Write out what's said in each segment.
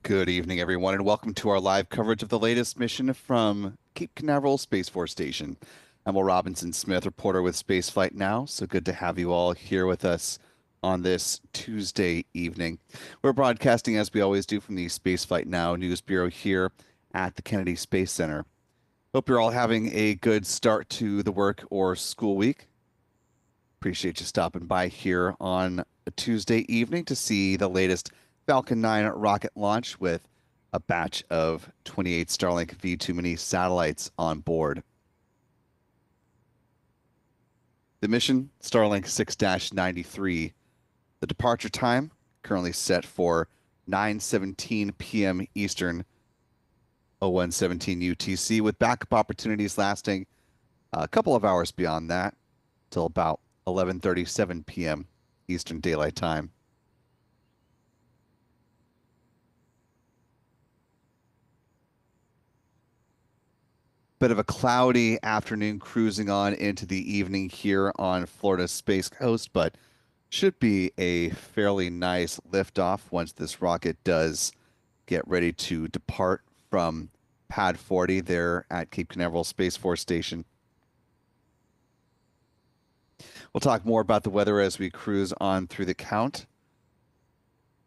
Good evening, everyone, and welcome to our live coverage of the latest mission from Cape Canaveral Space Force Station. I'm Will Robinson Smith, reporter with Spaceflight Now. So good to have you all here with us on this Tuesday evening. We're broadcasting, as we always do, from the Spaceflight Now News Bureau here at the Kennedy Space Center. Hope you're all having a good start to the work or school week. Appreciate you stopping by here on a Tuesday evening to see the latest Falcon 9 rocket launch with a batch of 28 Starlink V2 mini satellites on board. The mission, Starlink 6-93. The departure time, currently set for 9:17 p.m. Eastern, 01:17 UTC, with backup opportunities lasting a couple of hours beyond that, till about 11:37 p.m. Eastern Daylight Time. Bit of a cloudy afternoon cruising on into the evening here on Florida's Space Coast, but should be a fairly nice liftoff once this rocket does get ready to depart from Pad 40 there at Cape Canaveral Space Force Station. We'll talk more about the weather as we cruise on through the count.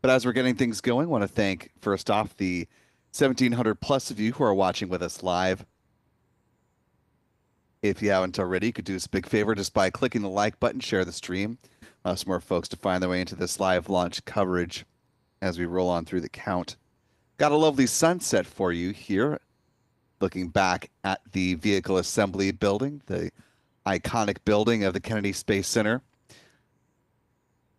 But as we're getting things going, I want to thank, first off, the 1,700 plus of you who are watching with us live. If you haven't already, you could do us a big favor just by clicking the like button, share the stream. Some more folks to find their way into this live launch coverage as we roll on through the count. Got a lovely sunset for you here, looking back at the Vehicle Assembly Building, the iconic building of the Kennedy Space Center.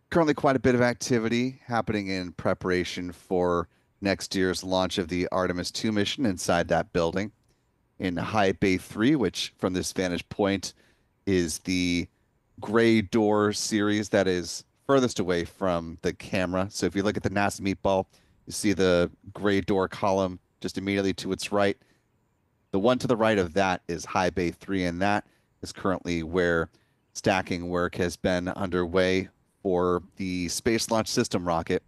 Currently quite a bit of activity happening in preparation for next year's launch of the Artemis II mission inside that building. In High Bay 3, which from this vantage point is the gray door series that is furthest away from the camera. So if you look at the NASA meatball, you see the gray door column just immediately to its right. The one to the right of that is High Bay 3, and that is currently where stacking work has been underway for the Space Launch System rocket.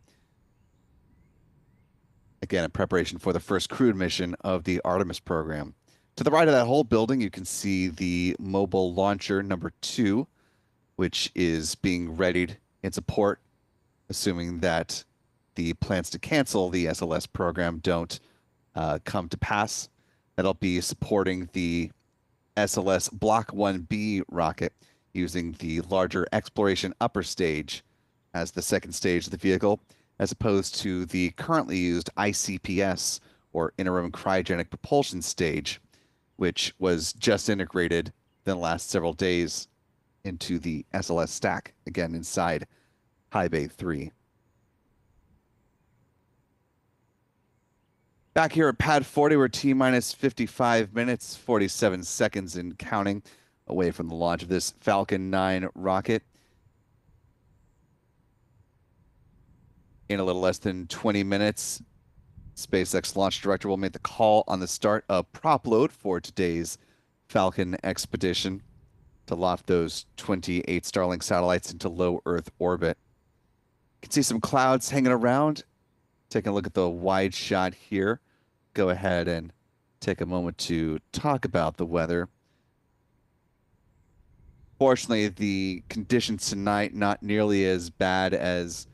Again, in preparation for the first crewed mission of the Artemis program. To the right of that whole building, you can see the mobile launcher number 2, which is being readied in support, assuming that the plans to cancel the SLS program don't come to pass. That'll be supporting the SLS Block 1B rocket using the larger exploration upper stage as the second stage of the vehicle, as opposed to the currently used ICPS, or interim cryogenic propulsion stage, which was just integrated in the last several days into the SLS stack, again inside High Bay 3. Back here at Pad 40, we're T-minus 55 minutes, 47 seconds and counting away from the launch of this Falcon 9 rocket. In a little less than 20 minutes, SpaceX launch director will make the call on the start of prop load for today's Falcon expedition to loft those 28 Starlink satellites into low Earth orbit. You can see some clouds hanging around. Taking a look at the wide shot here. Go ahead and take a moment to talk about the weather. Fortunately, the conditions tonight not nearly as bad as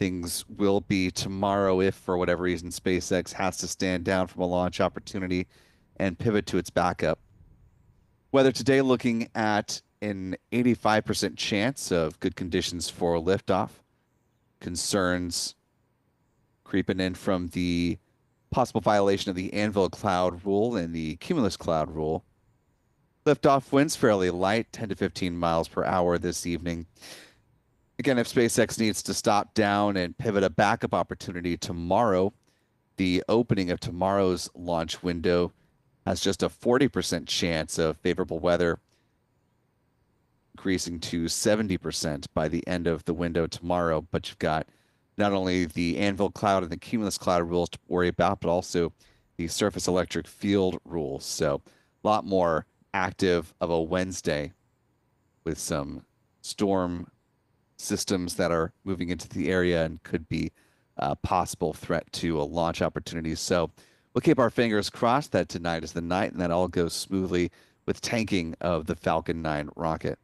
things will be tomorrow if, for whatever reason, SpaceX has to stand down from a launch opportunity and pivot to its backup. Weather today looking at an 85% chance of good conditions for liftoff. Concerns creeping in from the possible violation of the anvil cloud rule and the cumulus cloud rule. Liftoff winds fairly light, 10 to 15 miles per hour this evening. Again, if SpaceX needs to stop down and pivot a backup opportunity tomorrow, the opening of tomorrow's launch window has just a 40% chance of favorable weather, increasing to 70% by the end of the window tomorrow. But you've got not only the anvil cloud and the cumulus cloud rules to worry about, but also the surface electric field rules. So a lot more active of a Wednesday with some storm systems that are moving into the area and could be possible threat to a launch opportunity. So we'll keep our fingers crossed that tonight is the night and that all goes smoothly with tanking of the Falcon 9 rocket.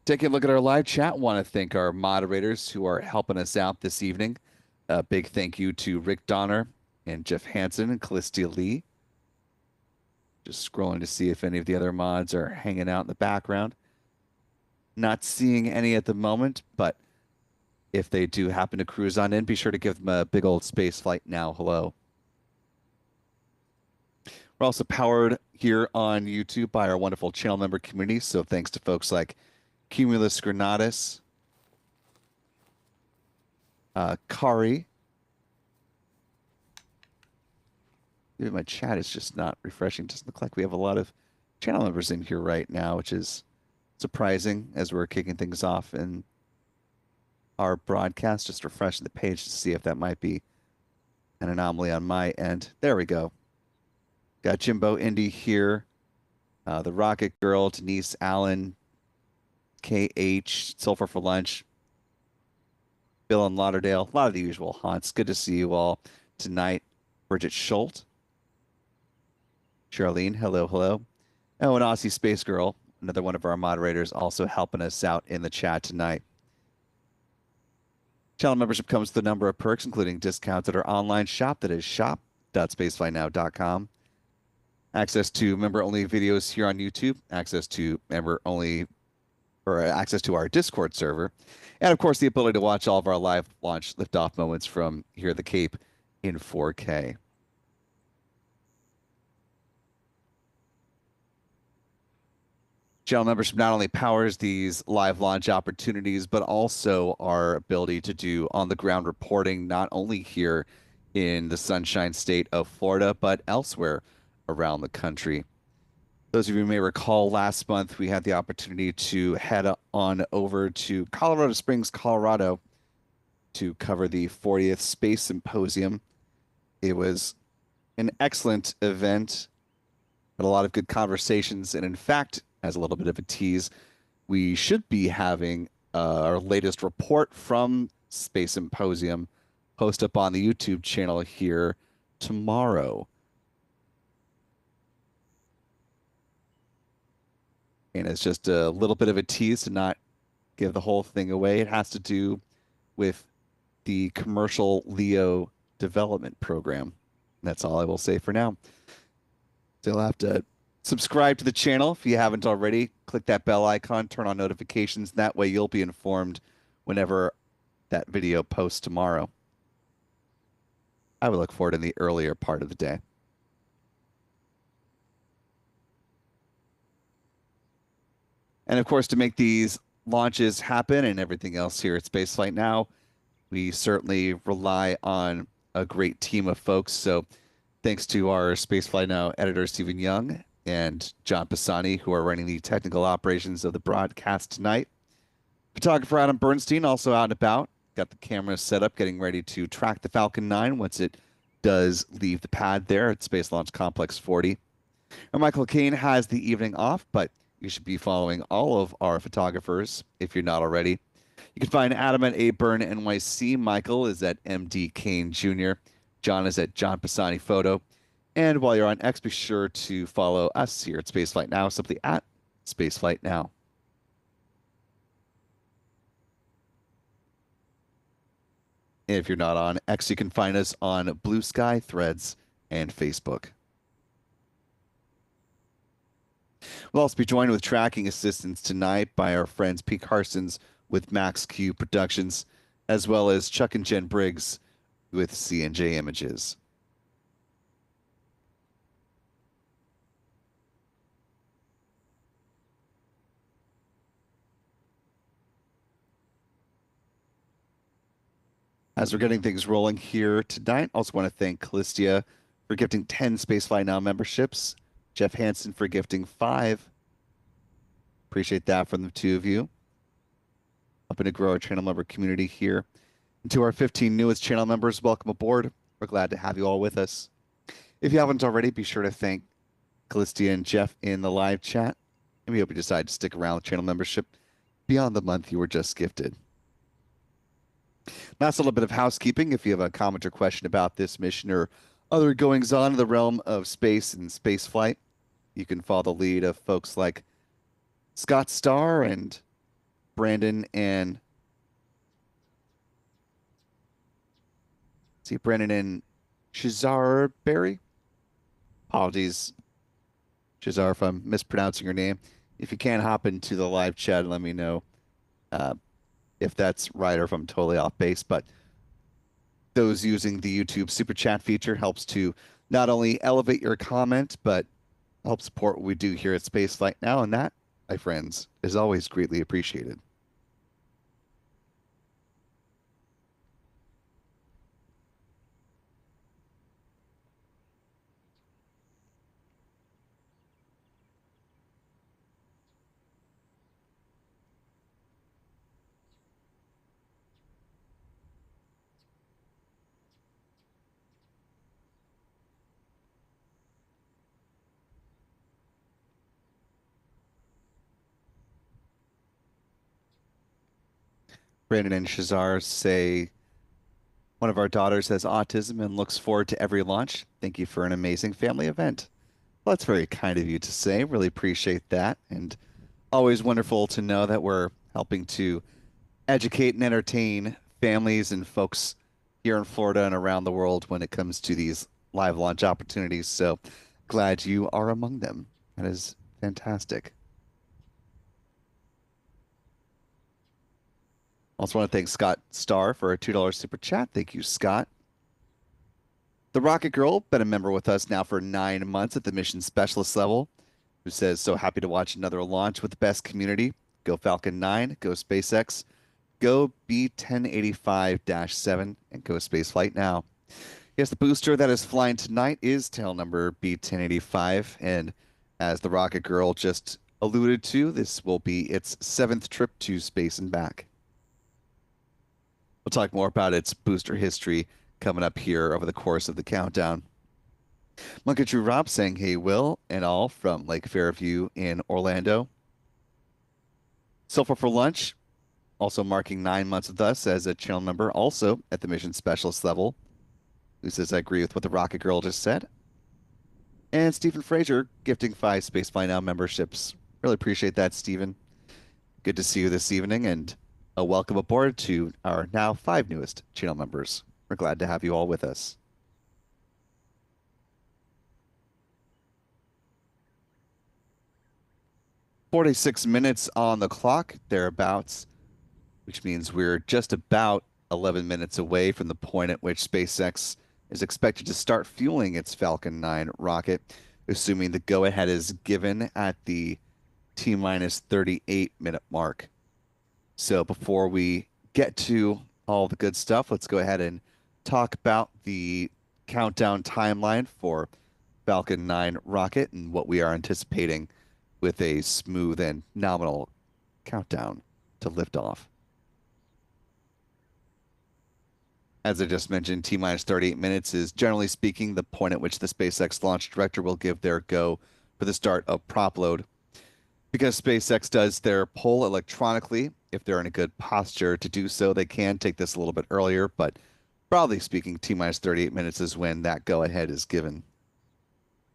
Taking a look at our live chat, want to thank our moderators who are helping us out this evening. A big thank you to Rick Donner and Jeff Hansen and Callistia Lee. Just scrolling to see if any of the other mods are hanging out in the background. Not seeing any at the moment, but if they do happen to cruise on in, be sure to give them a big old Spaceflight now hello. We're also powered here on YouTube by our wonderful channel member community, so thanks to folks like Cumulus Granatus, Kari. Maybe my chat is just not refreshing. Doesn't look like we have a lot of channel members in here right now, which is surprising as we're kicking things off in our broadcast. Just refreshing the page to see if that might be an anomaly on my end. There we go. Got Jimbo Indy here, the Rocket Girl, Denise Allen, KH, Sulfur for Lunch, Bill and Lauderdale, a lot of the usual haunts. Good to see you all tonight. Bridget Schultz, Charlene, hello, hello. Oh, and Aussie Space Girl, another one of our moderators, also helping us out in the chat tonight. Channel membership comes with a number of perks, including discounts at our online shop, that is shop.spaceflightnow.com. Access to member-only videos here on YouTube, access to member-only or access to our Discord server, and of course the ability to watch all of our live launch liftoff moments from here at the Cape in 4K. Channel membership not only powers these live launch opportunities, but also our ability to do on-the-ground reporting, not only here in the Sunshine State of Florida, but elsewhere around the country. Those of you who may recall, last month we had the opportunity to head on over to Colorado Springs, Colorado, to cover the 40th Space Symposium. It was an excellent event, had a lot of good conversations, and in fact, as a little bit of a tease, we should be having our latest report from Space Symposium post up on the YouTube channel here tomorrow. And it's just a little bit of a tease to not give the whole thing away. It has to do with the commercial LEO development program. That's all I will say for now. So you'll have to subscribe to the channel if you haven't already. Click that bell icon, turn on notifications. That way you'll be informed whenever that video posts tomorrow. I would look for it in the earlier part of the day. And of course, to make these launches happen and everything else here at Spaceflight Now, we certainly rely on a great team of folks. So thanks to our Spaceflight Now editor, Stephen Young, and John Pisani, who are running the technical operations of the broadcast tonight. Photographer Adam Bernstein, also out and about, got the camera set up, getting ready to track the Falcon 9 once it does leave the pad there at Space Launch Complex 40. And Michael Kane has the evening off, but you should be following all of our photographers if you're not already. You can find Adam at Burn NYC. Michael is at MD Kane Jr. John is at John Pisani Photo. And while you're on X, be sure to follow us here at Spaceflight Now, simply at Spaceflight Now. And if you're not on X, you can find us on Blue Sky, Threads, and Facebook. We'll also be joined with tracking assistance tonight by our friends Pete Carsons with Max Q Productions, as well as Chuck and Jen Briggs with C&J Images. As we're getting things rolling here tonight, I also want to thank Callistia for gifting 10 Spaceflight Now memberships, Jeff Hansen for gifting 5. Appreciate that from the two of you. Helping to grow our channel member community here. And to our 15 newest channel members, welcome aboard. We're glad to have you all with us. If you haven't already, be sure to thank Callistia and Jeff in the live chat. And we hope you decide to stick around with channel membership beyond the month you were just gifted. Last little bit of housekeeping. If you have a comment or question about this mission or other goings on in the realm of space and spaceflight, you can follow the lead of folks like Scott Starr and Brandon and Brandon and Shazar Berry. Apologies, Shazar, if I'm mispronouncing your name. If you can hop into the live chat and let me know uh, if that's right or if I'm totally off base. But those using the YouTube super chat feature helps to not only elevate your comment, but help support what we do here at Spaceflight Now. And that, my friends, is always greatly appreciated. Brandon and Shazar say one of our daughters has autism and looks forward to every launch. Thank you for an amazing family event. Well, that's very kind of you to say. Really appreciate that. And always wonderful to know that we're helping to educate and entertain families and folks here in Florida and around the world when it comes to these live launch opportunities. So glad you are among them. That is fantastic. Also want to thank Scott Starr for a $2 super chat. Thank you, Scott. The Rocket Girl, been a member with us now for 9 months at the mission specialist level, who says, so happy to watch another launch with the best community. Go Falcon 9, go SpaceX, go B1085-7, and go Spaceflight Now. Yes, the booster that is flying tonight is tail number B1085, and as the Rocket Girl just alluded to, this will be its 7th trip to space and back. We'll talk more about its booster history coming up here over the course of the countdown. Monkey True Rob saying, hey, Will and all from Lake Fairview in Orlando. Sulfur for Lunch, also marking 9 months with us as a channel member, also at the mission specialist level, who says, I agree with what the Rocket Girl just said. And Stephen Fraser gifting 5 Spaceflight Now memberships. Really appreciate that, Stephen. Good to see you this evening, and a welcome aboard to our now 5 newest channel members. We're glad to have you all with us. "46 minutes on the clock, thereabouts, which means we're just about 11 minutes away from the point at which SpaceX is expected to start fueling its Falcon 9 rocket, assuming the go-ahead is given at the T-minus 38-minute mark. So before we get to all the good stuff, let's go ahead and talk about the countdown timeline for Falcon 9 rocket and what we are anticipating with a smooth and nominal countdown to liftoff. As I just mentioned, T-minus 38 minutes is, generally speaking, the point at which the SpaceX launch director will give their go for the start of prop load. Because SpaceX does their poll electronically, if they're in a good posture to do so, they can take this a little bit earlier, but broadly speaking, T-minus 38 minutes is when that go-ahead is given.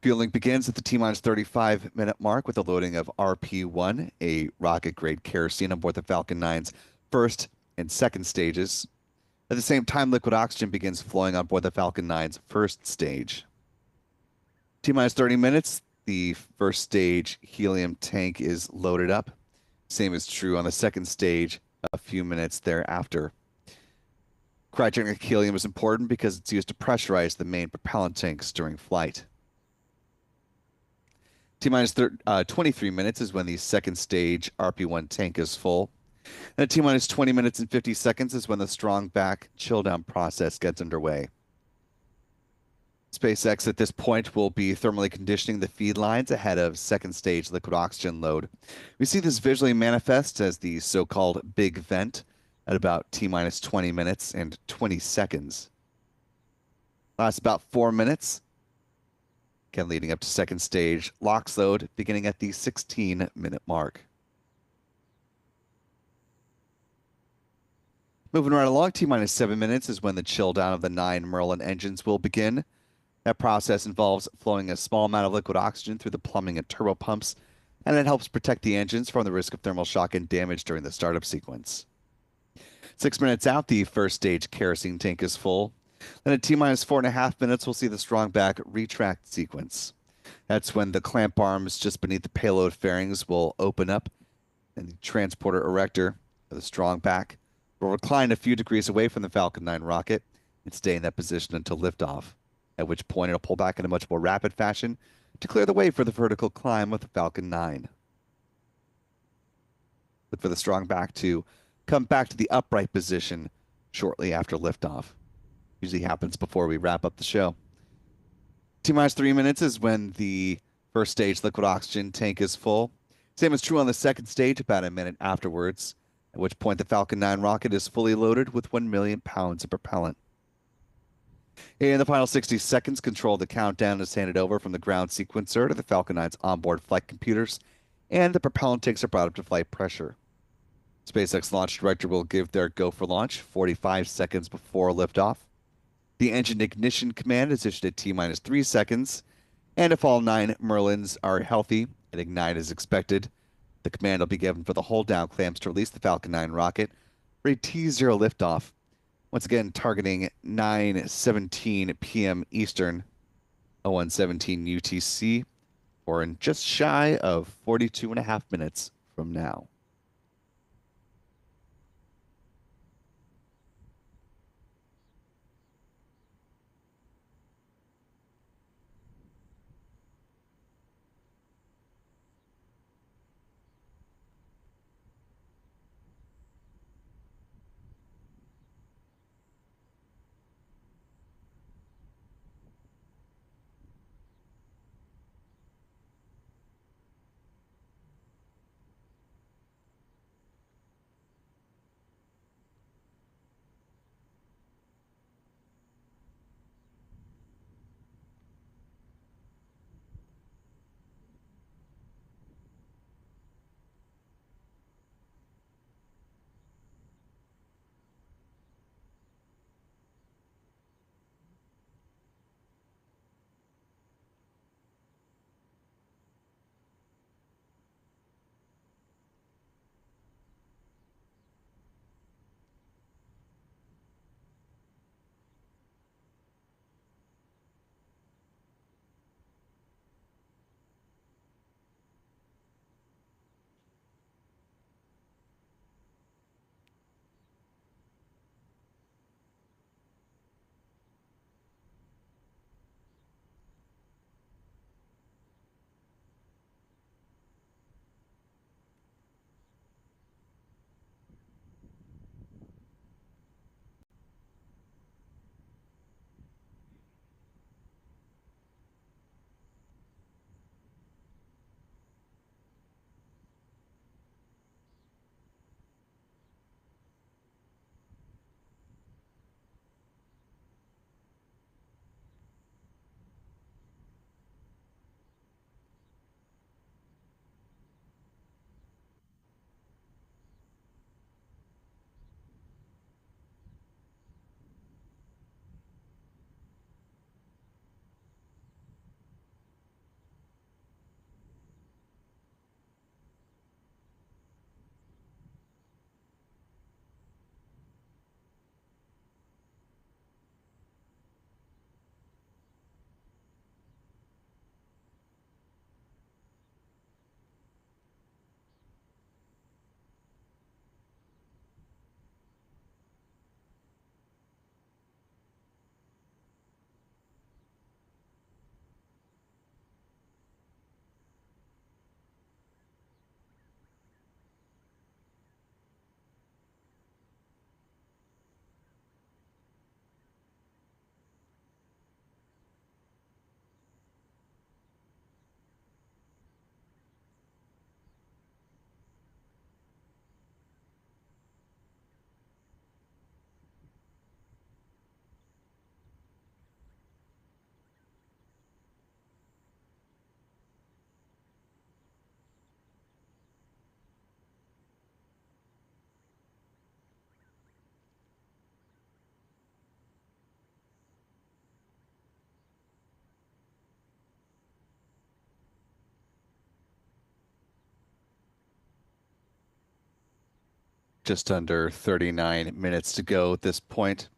Fueling begins at the T-minus 35-minute mark with the loading of RP-1, a rocket-grade kerosene on board the Falcon 9's first and second stages. At the same time, liquid oxygen begins flowing on board the Falcon 9's first stage. T-minus 30 minutes, the first stage helium tank is loaded up. Same is true on the second stage a few minutes thereafter. Cryogenic helium is important because it's used to pressurize the main propellant tanks during flight. T-minus 23 minutes is when the second stage RP-1 tank is full. And at T-minus 20 minutes and 50 seconds is when the strong back chill down process gets underway. SpaceX at this point will be thermally conditioning the feed lines ahead of second stage liquid oxygen load. We see this visually manifest as the so-called big vent at about T-minus 20 minutes and 20 seconds. Lasts about 4 minutes. Again, leading up to second stage LOX load beginning at the 16-minute mark. Moving right along, T minus 7 minutes is when the chill down of the 9 Merlin engines will begin. That process involves flowing a small amount of liquid oxygen through the plumbing and turbo pumps, and it helps protect the engines from the risk of thermal shock and damage during the startup sequence. 6 minutes out, the first stage kerosene tank is full. Then at T minus 4.5 minutes, we'll see the strong back retract sequence. That's when the clamp arms just beneath the payload fairings will open up, and the transporter erector, or the strong back, will recline a few degrees away from the Falcon 9 rocket and stay in that position until liftoff, at which point it'll pull back in a much more rapid fashion to clear the way for the vertical climb of the Falcon 9. Look for the strong back to come back to the upright position shortly after liftoff. Usually happens before we wrap up the show. T minus 3 minutes is when the first stage liquid oxygen tank is full. Same is true on the second stage about a minute afterwards, at which point the Falcon 9 rocket is fully loaded with 1 million pounds of propellant. In the final 60 seconds, control of the countdown is handed over from the ground sequencer to the Falcon 9's onboard flight computers, and the propellant tanks are brought up to flight pressure. SpaceX launch director will give their go for launch 45 seconds before liftoff. The engine ignition command is issued at T minus 3 seconds, and if all 9 Merlins are healthy and ignite as expected, the command will be given for the hold down clamps to release the Falcon 9 rocket for a T0 liftoff. Once again, targeting 9:17 p.m. Eastern, 01:17 UTC, or in just shy of 42.5 minutes from now. just under 39 minutes to go at this point.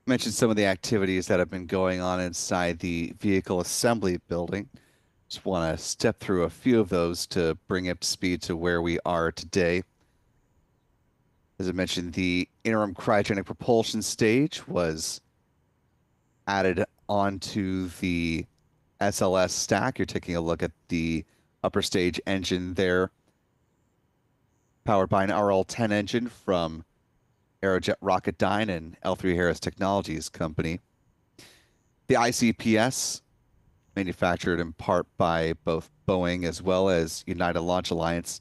Mentioned some of the activities that have been going on inside the vehicle assembly building. Just want to step through a few of those to bring up to speed to where we are today. As I mentioned, the interim cryogenic propulsion stage was added onto the SLS stack. You're taking a look at the upper stage engine there, powered by an RL-10 engine from Aerojet Rocketdyne and L3Harris Technologies Company. The ICPS, manufactured in part by both Boeing as well as United Launch Alliance.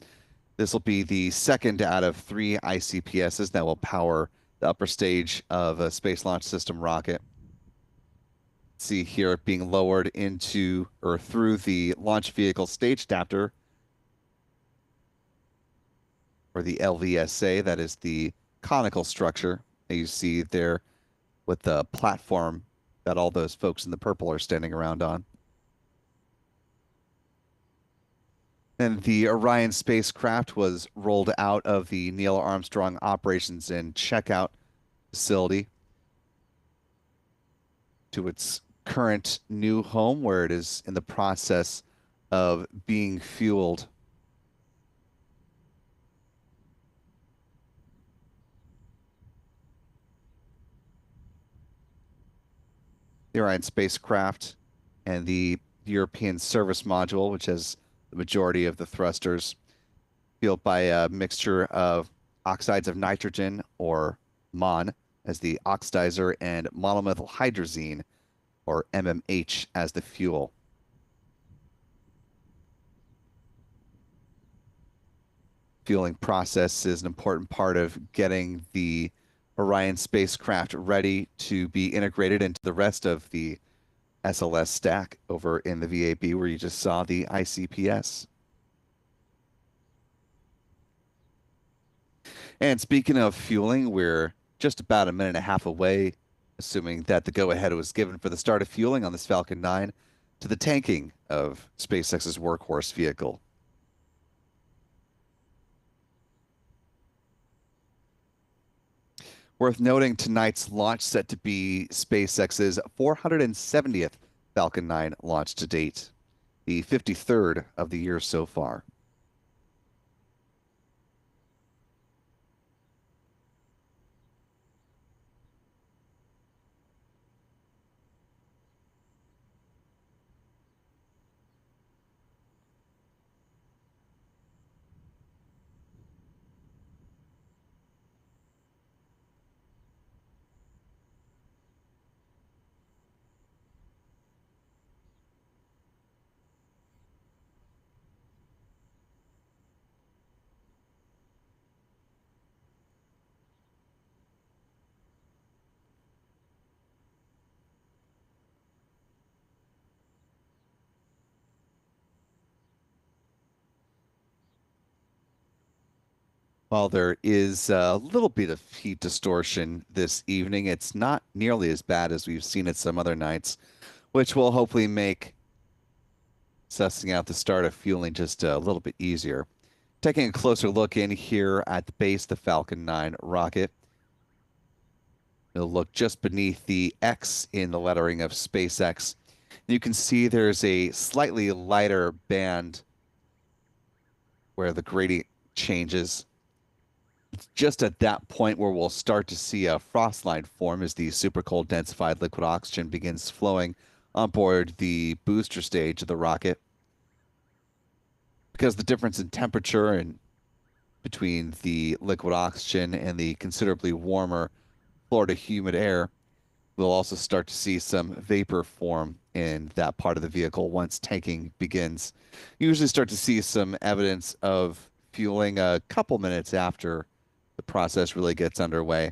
This will be the second out of 3 ICPSs that will power the upper stage of a Space Launch System rocket. See here it being lowered into or through the launch vehicle stage adapter, or the LVSA. That is the conical structure that you see there with the platform that all those folks in the purple are standing around on. And the Orion spacecraft was rolled out of the Neil Armstrong Operations and Checkout facility to its current new home, where it is in the process of being fueled. The Orion spacecraft and the European service module, which has the majority of the thrusters, fueled by a mixture of oxides of nitrogen, or MON, as the oxidizer, and monomethyl hydrazine, or MMH, as the fuel. Fueling process is an important part of getting the Orion spacecraft ready to be integrated into the rest of the SLS stack over in the VAB, where you just saw the ICPS. And speaking of fueling, we're just about a minute and a half away, assuming that the go-ahead was given for the start of fueling on this Falcon 9, to the tanking of SpaceX's workhorse vehicle. Worth noting, tonight's launch set to be SpaceX's 470th Falcon 9 launch to date, the 53rd of the year so far. While there is a little bit of heat distortion this evening, it's not nearly as bad as we've seen at some other nights, which will hopefully make sussing out the start of fueling just a little bit easier. Taking a closer look in here at the base of the Falcon 9 rocket, you'll look just beneath the X in the lettering of SpaceX. You can see there's a slightly lighter band where the gradient changes. It's just at that point where we'll start to see a frost line form as the supercold densified liquid oxygen begins flowing on board the booster stage of the rocket. Because the difference in temperature and between the liquid oxygen and the considerably warmer Florida humid air, we'll also start to see some vapor form in that part of the vehicle once tanking begins. You usually start to see some evidence of fueling a couple minutes after the process really gets underway.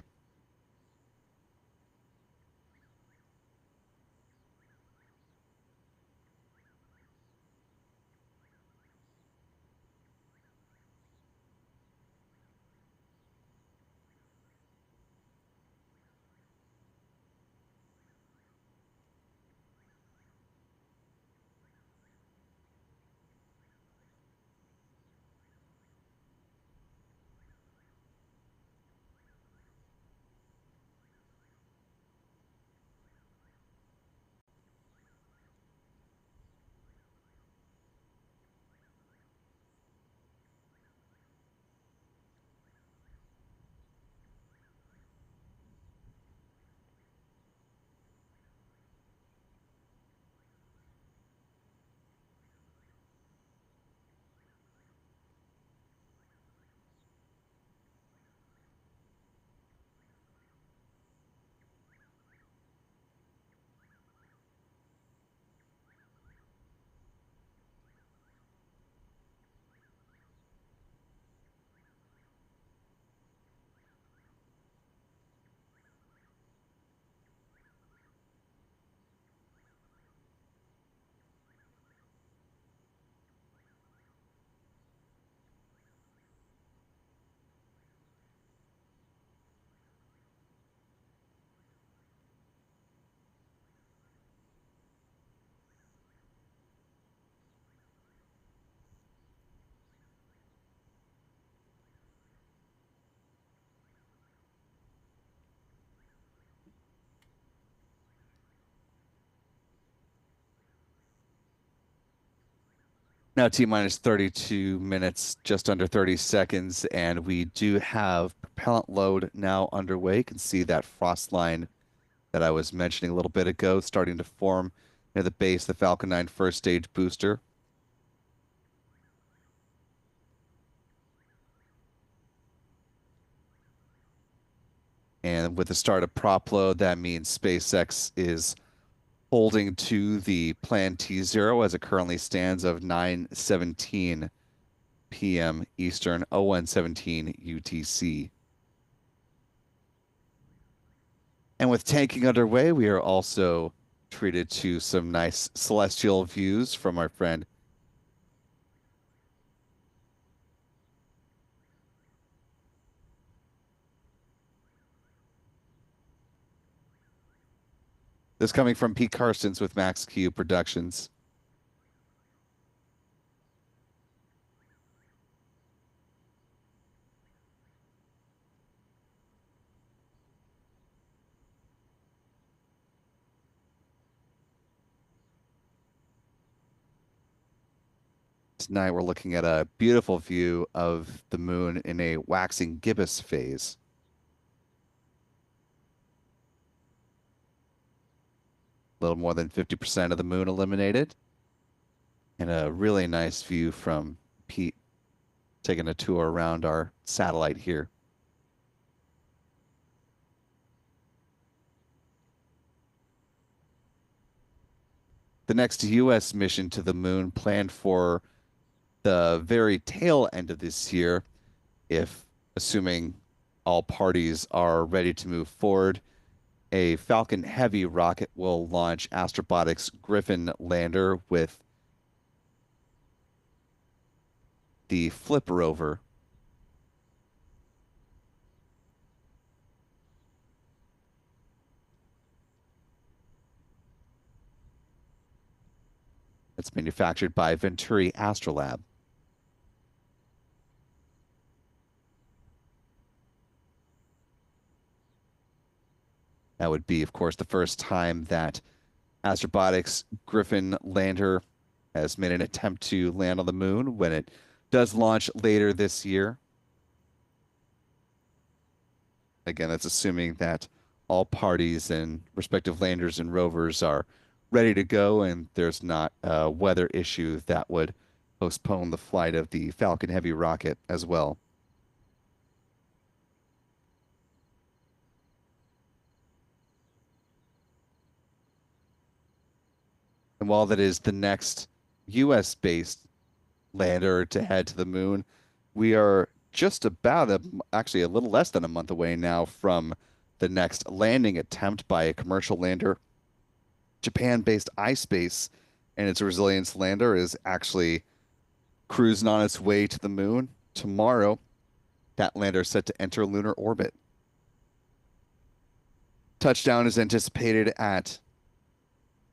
Now T minus 32 minutes, just under 30 seconds, and we do have propellant load now underway. You can see that frost line that I was mentioning a little bit ago starting to form near the base of the Falcon 9 first stage booster. And with the start of prop load, that means SpaceX is holding to the plan T0 as it currently stands of 9:17 p.m. Eastern, 01:17 UTC. And with tanking underway, we are also treated to some nice celestial views from our friend. This coming from Pete Carstens with Max Q Productions. Tonight we're looking at a beautiful view of the moon in a waxing gibbous phase. A little more than 50% of the moon illuminated. And a really nice view from Pete taking a tour around our satellite here. The next U.S. mission to the moon planned for the very tail end of this year, if assuming all parties are ready to move forward. A Falcon Heavy rocket will launch Astrobotic's Griffin lander with the Flip rover. It's manufactured by Venturi Astrolab. That would be, of course, the first time that Astrobotic's Griffin lander has made an attempt to land on the moon when it does launch later this year. Again, that's assuming that all parties and respective landers and rovers are ready to go and there's not a weather issue that would postpone the flight of the Falcon Heavy rocket as well. And while that is the next US-based lander to head to the moon, we are just about actually a little less than a month away now from the next landing attempt by a commercial lander. Japan-based iSpace and its Resilience lander is actually cruising on its way to the moon. Tomorrow, that lander is set to enter lunar orbit. Touchdown is anticipated at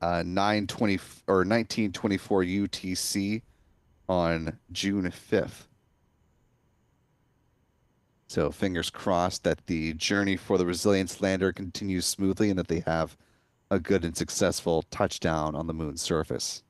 9:20 or 19:24 UTC on June 5th. So fingers crossed that the journey for the Resilience lander continues smoothly and that they have a good and successful touchdown on the moon's surface.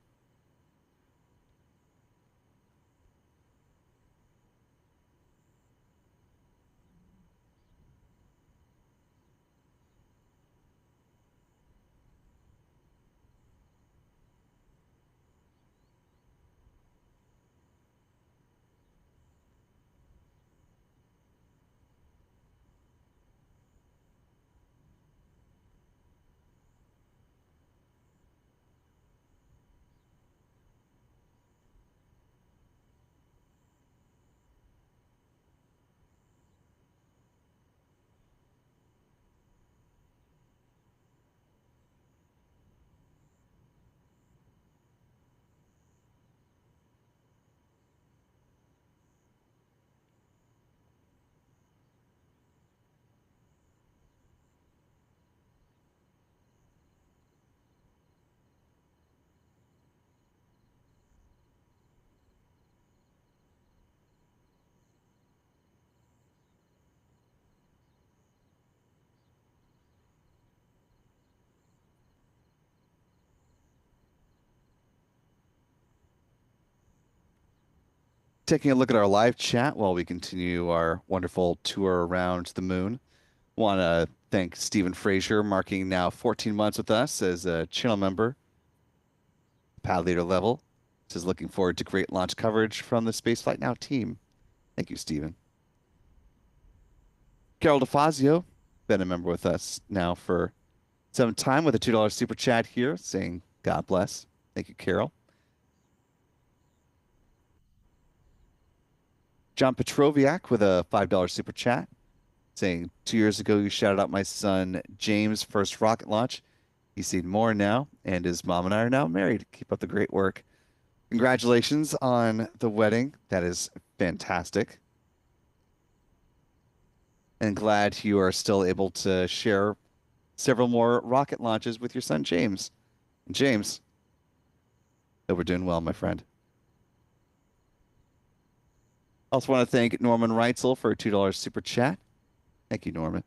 Taking a look at our live chat while we continue our wonderful tour around the moon. Want to thank Stephen Frazier, marking now 14 months with us as a channel member, pad leader level. Says looking forward to great launch coverage from the Spaceflight Now team. Thank you, Stephen. Carol DeFazio, been a member with us now for some time with a $2 super chat here, saying God bless. Thank you, Carol. John Petroviak with a $5 super chat, saying 2 years ago you shouted out my son James' first rocket launch. He's seen more now, and his mom and I are now married. Keep up the great work. Congratulations on the wedding. That is fantastic. And glad you are still able to share several more rocket launches with your son James. And James, hope we're doing well, my friend. Also want to thank Norman Reitzel for a $2 super chat. Thank you, Norman.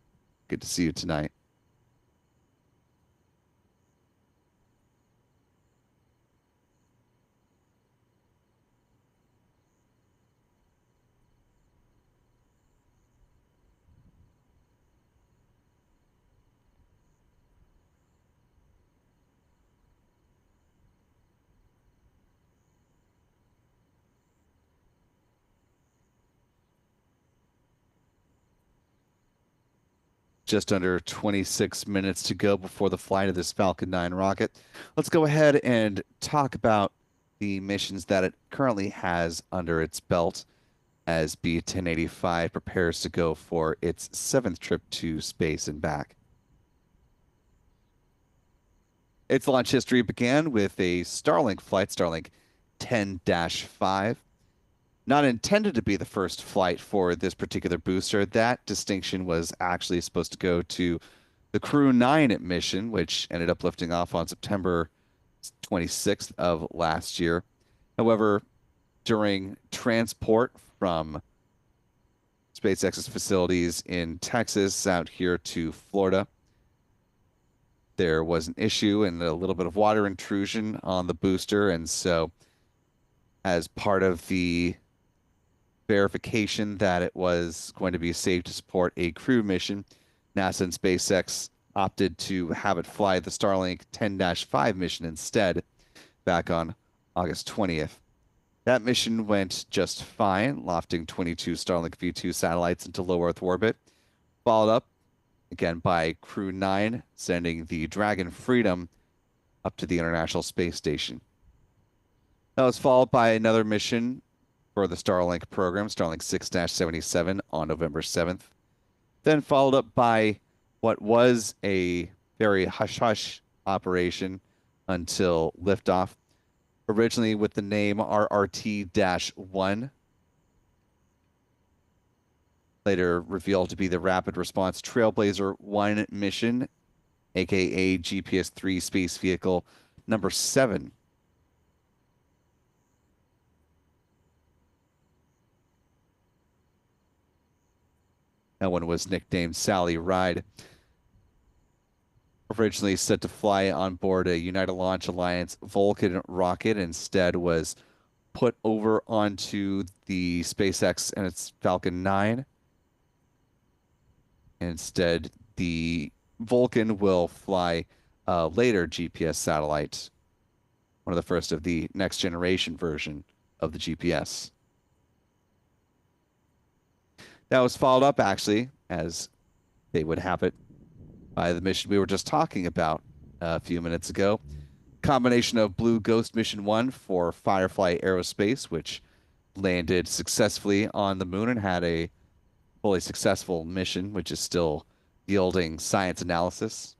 Good to see you tonight. Just under 26 minutes to go before the flight of this Falcon 9 rocket. Let's go ahead and talk about the missions that it currently has under its belt as B-1085 prepares to go for its 7th trip to space and back. Its launch history began with a Starlink flight, Starlink 10-5. Not intended to be the first flight for this particular booster. That distinction was actually supposed to go to the Crew 9 mission, which ended up lifting off on September 26th of last year. However, during transport from SpaceX's facilities in Texas out here to Florida, there was an issue and a little bit of water intrusion on the booster. And so as part of the verification that it was going to be safe to support a crew mission, NASA and SpaceX opted to have it fly the Starlink 10-5 mission instead back on August 20th. That mission went just fine, lofting 22 Starlink V2 satellites into low Earth orbit, followed up again by Crew 9, sending the Dragon Freedom up to the International Space Station. That was followed by another mission for the Starlink program, Starlink 6-77 on November 7th. Then followed up by what was a very hush-hush operation until liftoff, originally with the name RRT-1, later revealed to be the Rapid Response Trailblazer 1 mission, aka GPS-3 Space Vehicle number 7. That one was nicknamed Sally Ride. Originally set to fly on board a United Launch Alliance Vulcan rocket, instead was put over onto the SpaceX and its Falcon 9. Instead, the Vulcan will fly a later GPS satellite, one of the first of the next generation version of the GPS. That was followed up, actually, as they would have it, by the mission we were just talking about a few minutes ago. Combination of Blue Ghost Mission 1 for Firefly Aerospace, which landed successfully on the moon and had a fully successful mission, which is still yielding science analysis.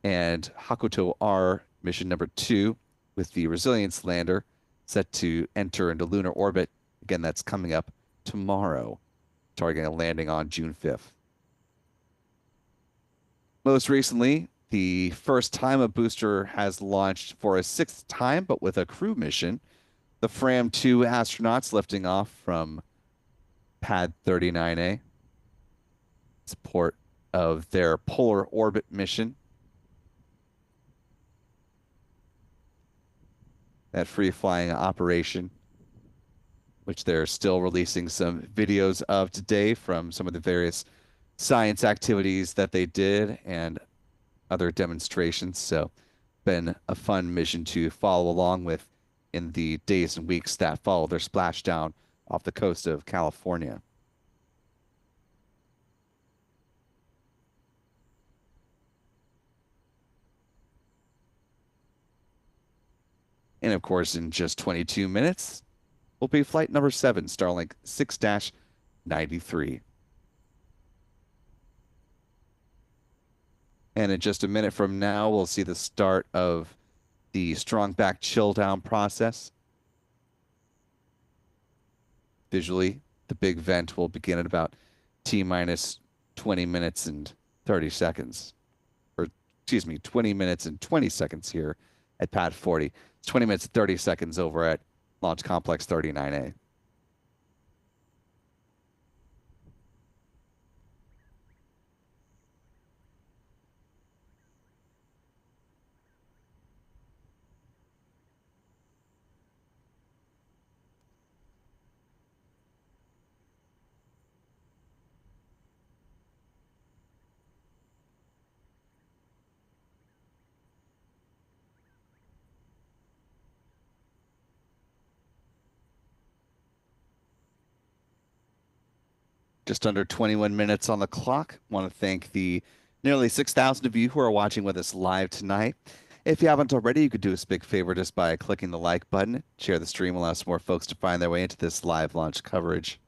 And Hakuto R mission number 2 with the Resilience lander set to enter into lunar orbit. Again, that's coming up tomorrow, targeting a landing on June 5th. Most recently, the first time a booster has launched for a 6th time, but with a crew mission, the Fram 2 astronauts lifting off from Pad 39A, support of their polar orbit mission. That free flying operation which they're still releasing some videos of today from some of the various science activities that they did and other demonstrations. So, been a fun mission to follow along with in the days and weeks that follow their splashdown off the coast of California. And of course, in just 22 minutes, will be flight number 7, Starlink 6-93. And in just a minute from now, we'll see the start of the strong back chill down process. Visually, the big vent will begin at about T minus 20 minutes and 30 seconds. Or, excuse me, 20 minutes and 20 seconds here at pad 40. It's 20 minutes and 30 seconds over at Launch Complex 39A. Just under 21 minutes on the clock. Want to thank the nearly 6,000 of you who are watching with us live tonight. If you haven't already, you could do us a big favor just by clicking the like button. Share the stream, allows more folks to find their way into this live launch coverage.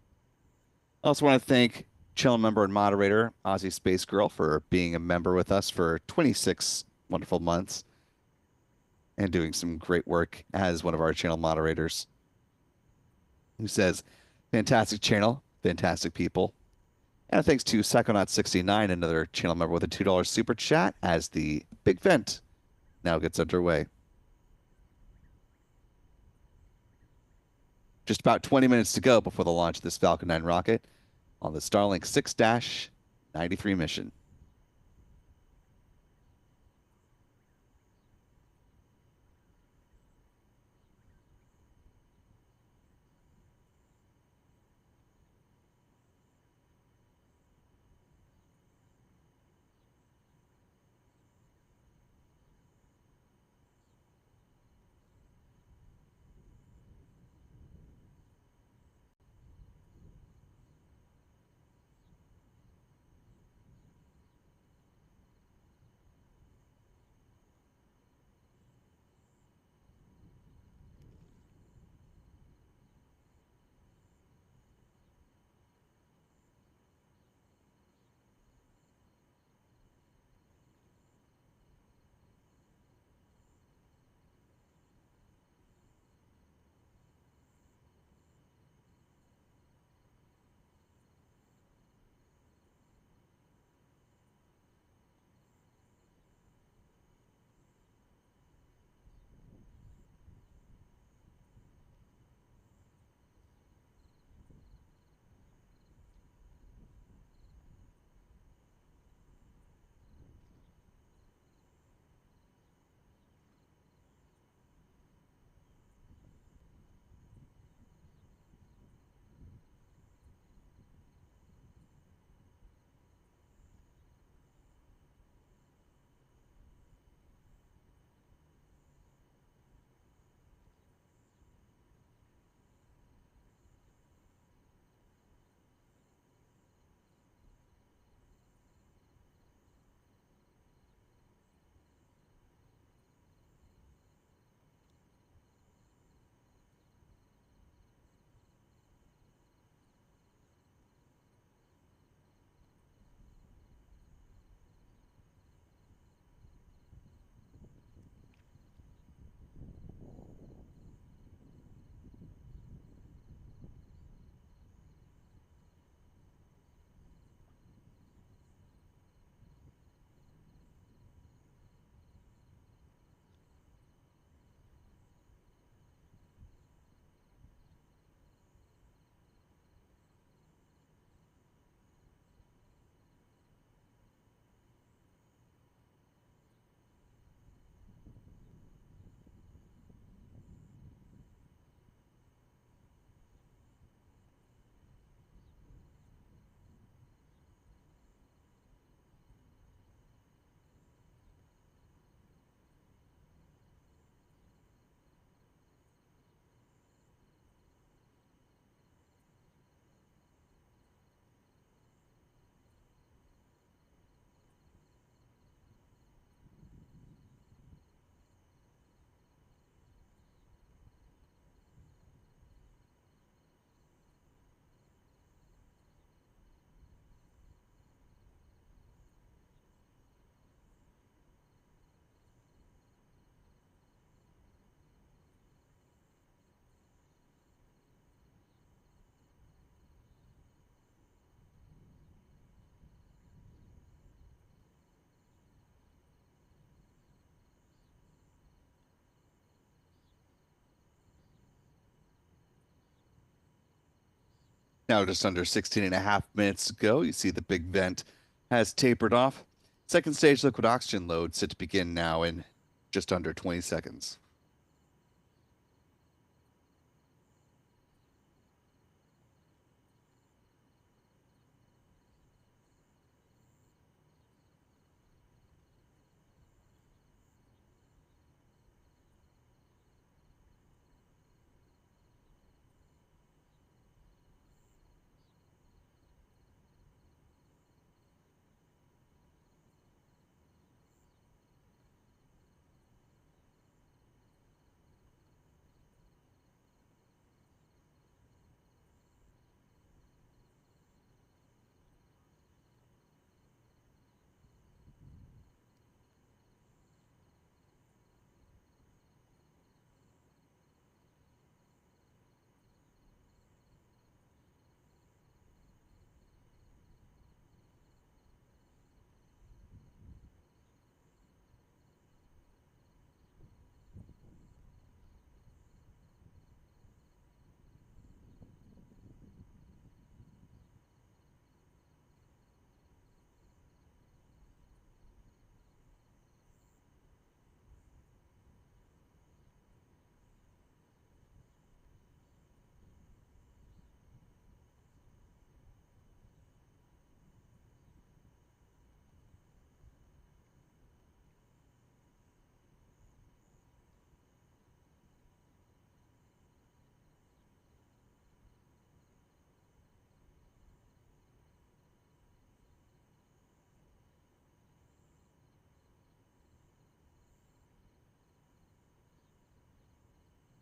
I also want to thank channel member and moderator Aussie Space Girl for being a member with us for 26 wonderful months and doing some great work as one of our channel moderators. Who says, fantastic channel, fantastic people. And thanks to Psychonaut69, another channel member with a $2 super chat, as the big vent now gets underway. Just about 20 minutes to go before the launch of this Falcon 9 rocket on the Starlink 6-93 mission. Now just under 16 and a half minutes to go. You see the big vent has tapered off. Second stage liquid oxygen load set to begin now in just under 20 seconds.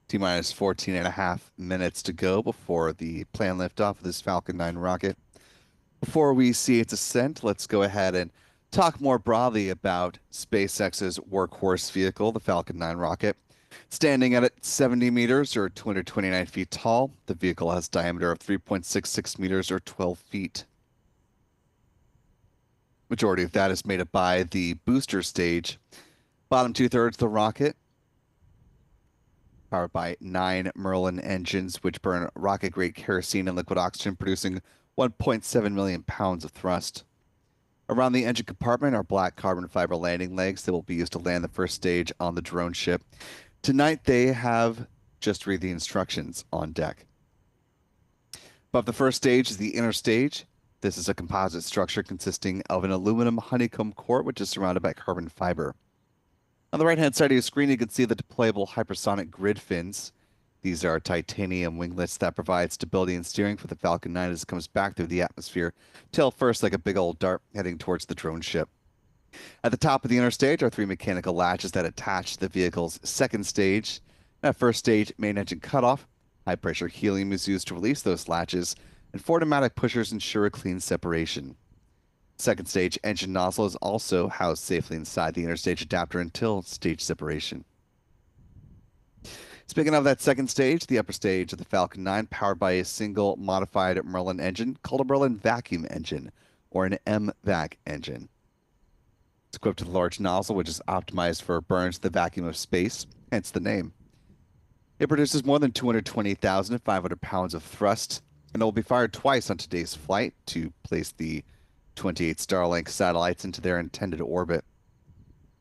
T minus 14 and a half minutes to go before the planned liftoff of this Falcon 9 rocket. Before we see its ascent, let's go ahead and talk more broadly about SpaceX's workhorse vehicle, the Falcon 9 rocket. Standing at 70 meters or 229 feet tall, the vehicle has a diameter of 3.66 meters or 12 feet. Majority of that is made up by the booster stage. Bottom two-thirds of the rocket powered by 9 Merlin engines, which burn rocket-grade kerosene and liquid oxygen, producing 1.7 million pounds of thrust. Around the engine compartment are black carbon fiber landing legs that will be used to land the first stage on the drone ship. Tonight, they have just read the instructions on deck. Above the first stage is the inner stage. This is a composite structure consisting of an aluminum honeycomb core, which is surrounded by carbon fiber. On the right-hand side of your screen, you can see the deployable hypersonic grid fins. These are titanium winglets that provide stability and steering for the Falcon 9 as it comes back through the atmosphere, tail first like a big old dart heading towards the drone ship. At the top of the inner stage are 3 mechanical latches that attach to the vehicle's second stage. At first stage, main engine cutoff. High-pressure helium is used to release those latches, and 4 pneumatic pushers ensure a clean separation. Second stage engine nozzle is also housed safely inside the interstage adapter until stage separation. Speaking of that second stage, the upper stage of the Falcon 9 powered by a single modified Merlin engine called a Merlin vacuum engine, or an MVac engine. It's equipped with a large nozzle which is optimized for burns in the vacuum of space, hence the name. It produces more than 220,500 pounds of thrust, and it will be fired twice on today's flight to place the 28 Starlink satellites into their intended orbit.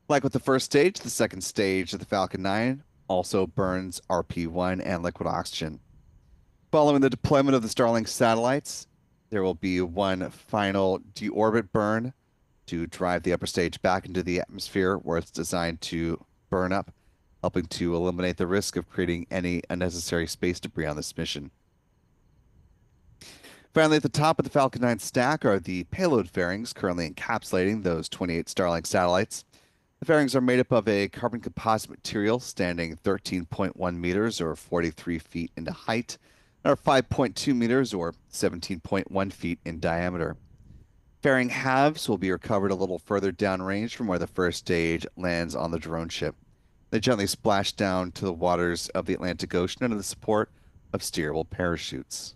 Like with the first stage, the second stage of the Falcon 9 also burns RP-1 and liquid oxygen. Following the deployment of the Starlink satellites, there will be one final deorbit burn to drive the upper stage back into the atmosphere where it's designed to burn up, helping to eliminate the risk of creating any unnecessary space debris on this mission. Finally, at the top of the Falcon 9 stack are the payload fairings currently encapsulating those 28 Starlink satellites. The fairings are made up of a carbon composite material standing 13.1 meters or 43 feet into height, and are 5.2 meters or 17.1 feet in diameter. Fairing halves will be recovered a little further downrange from where the first stage lands on the drone ship. They gently splash down to the waters of the Atlantic Ocean under the support of steerable parachutes.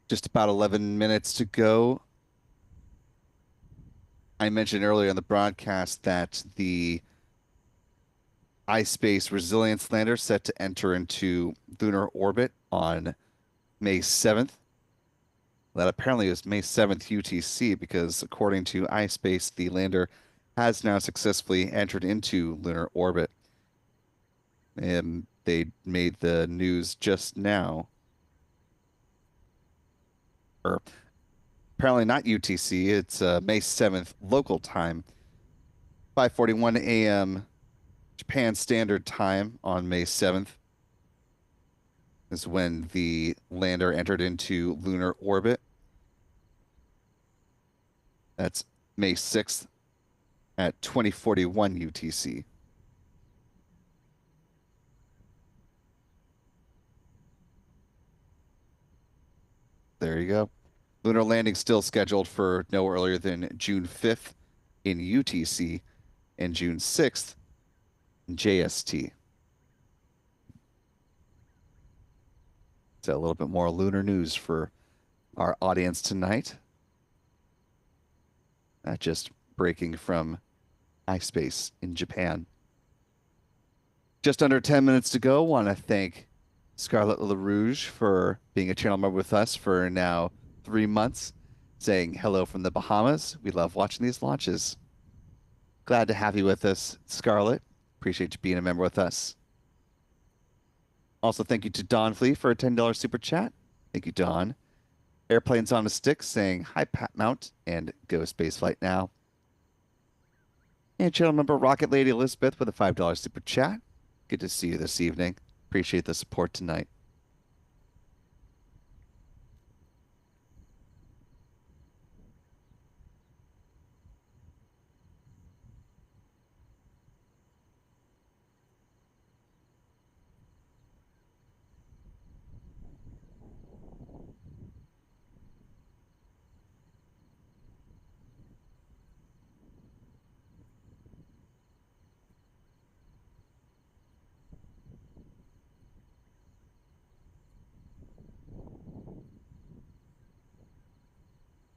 Just about 11 minutes to go. I mentioned earlier in the broadcast that the iSpace Resilience lander set to enter into lunar orbit on May 7th. That apparently is May 7th UTC because according to iSpace, the lander has now successfully entered into lunar orbit. And they made the news just now. Or apparently not UTC, it's May 7th local time, 5:41 a.m. Japan Standard Time on May 7th is when the lander entered into lunar orbit. That's May 6th at 2041 UTC. There you go. Lunar landing still scheduled for no earlier than June 5th in UTC and June 6th in JST. So a little bit more lunar news for our audience tonight. Not just breaking from iSpace in Japan. Just under 10 minutes to go. Want to thank Scarlett LaRouge for being a channel member with us for now 3 months, saying hello from the Bahamas. We love watching these launches. Glad to have you with us, Scarlett. Appreciate you being a member with us. Also, thank you to Don Flea for a $10 super chat. Thank you, Don. Airplanes on a Stick saying hi, Pat Mount, and go Spaceflight now. And channel member Rocket Lady Elizabeth with a $5 super chat. Good to see you this evening. Appreciate the support tonight.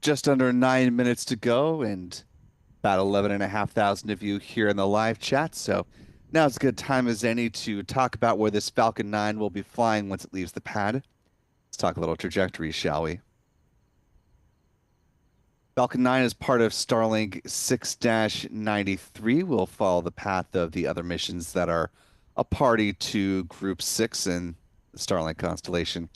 Just under 9 minutes to go and about 11,500 of you here in the live chat. So now it's a good time as any to talk about where this Falcon 9 will be flying once it leaves the pad. Let's talk a little trajectory, shall we? Falcon 9 is part of Starlink 6-93. Will follow the path of the other missions that are a party to Group 6 in the Starlink constellation.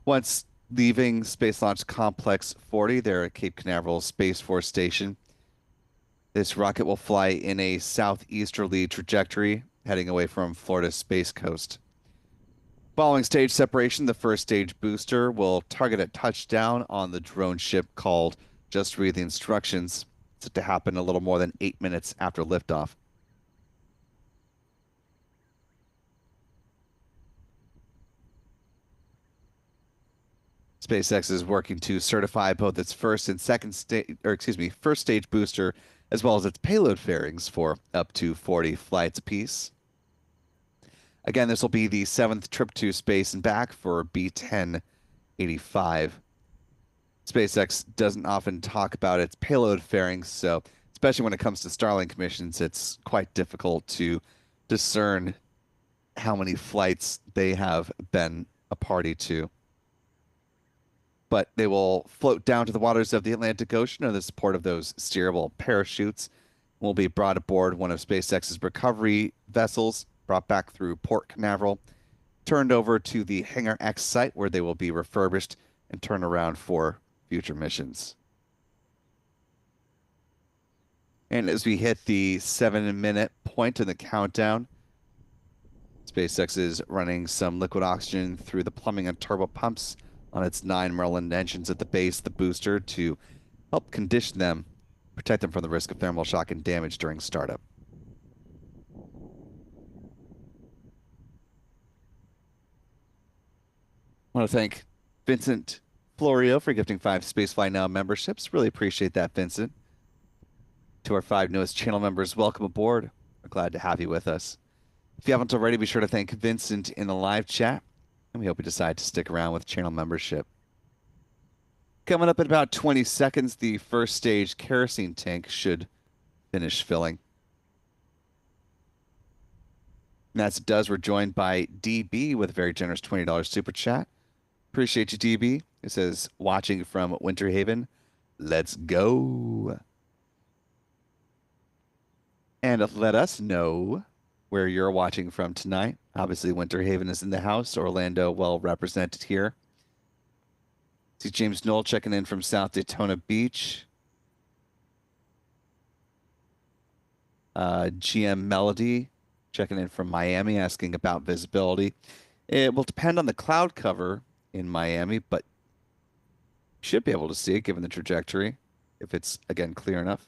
Once leaving Space Launch Complex 40, there at Cape Canaveral Space Force Station, this rocket will fly in a southeasterly trajectory, heading away from Florida's Space Coast. Following stage separation, the first stage booster will target a touchdown on the drone ship called Just Read the Instructions. It's to happen a little more than 8 minutes after liftoff. SpaceX is working to certify both its first and second stage, or excuse me, first stage booster, as well as its payload fairings for up to 40 flights apiece. Again, this will be the 7th trip to space and back for B1085. SpaceX doesn't often talk about its payload fairings, so especially when it comes to Starlink missions, it's quite difficult to discern how many flights they have been a party to. But they will float down to the waters of the Atlantic Ocean under the support of those steerable parachutes. Will be brought aboard one of SpaceX's recovery vessels, brought back through Port Canaveral, turned over to the Hangar X site where they will be refurbished and turned around for future missions. And as we hit the 7-minute point in the countdown, SpaceX is running some liquid oxygen through the plumbing and turbo pumps on its 9 Merlin engines at the base of the booster to help condition them, protect them from the risk of thermal shock and damage during startup. I want to thank Vincent Florio for gifting 5 Spacefly Now memberships. Really appreciate that, Vincent. To our 5 newest channel members, welcome aboard. We're glad to have you with us. If you haven't already, be sure to thank Vincent in the live chat, and we hope you decide to stick around with channel membership. Coming up in about 20 seconds, the first stage kerosene tank should finish filling. And as it does, we're joined by DB with a very generous $20 super chat. Appreciate you, DB. It says, watching from Winter Haven. Let's go. And let us know where you're watching from tonight. Obviously, Winter Haven is in the house. Orlando well represented here. See James Knoll checking in from South Daytona Beach. GM Melody checking in from Miami, asking about visibility. It will depend on the cloud cover in Miami, but you should be able to see it given the trajectory, if it's, again, clear enough.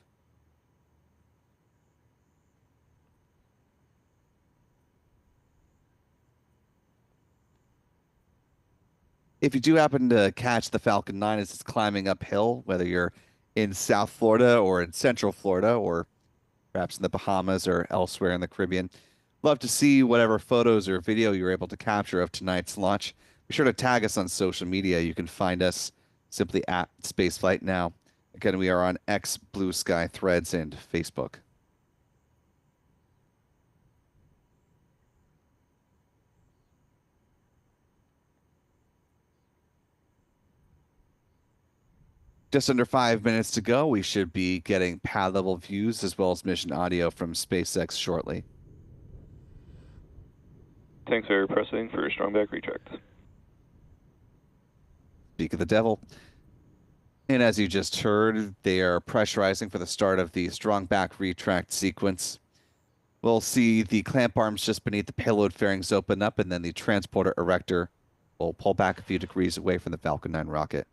If you do happen to catch the Falcon 9 as it's climbing uphill, whether you're in South Florida or in Central Florida or perhaps in the Bahamas or elsewhere in the Caribbean, love to see whatever photos or video you're able to capture of tonight's launch. Be sure to tag us on social media. You can find us simply at Spaceflight Now. Again, we are on X, Blue Sky, Threads, and Facebook. Just under 5 minutes to go. We should be getting pad level views as well as mission audio from SpaceX shortly. Thanks for pressing for strong back retract. Speak of the devil. And as you just heard, they are pressurizing for the start of the strong back retract sequence. We'll see the clamp arms just beneath the payload fairings open up, and then the transporter erector will pull back a few degrees away from the Falcon 9 rocket.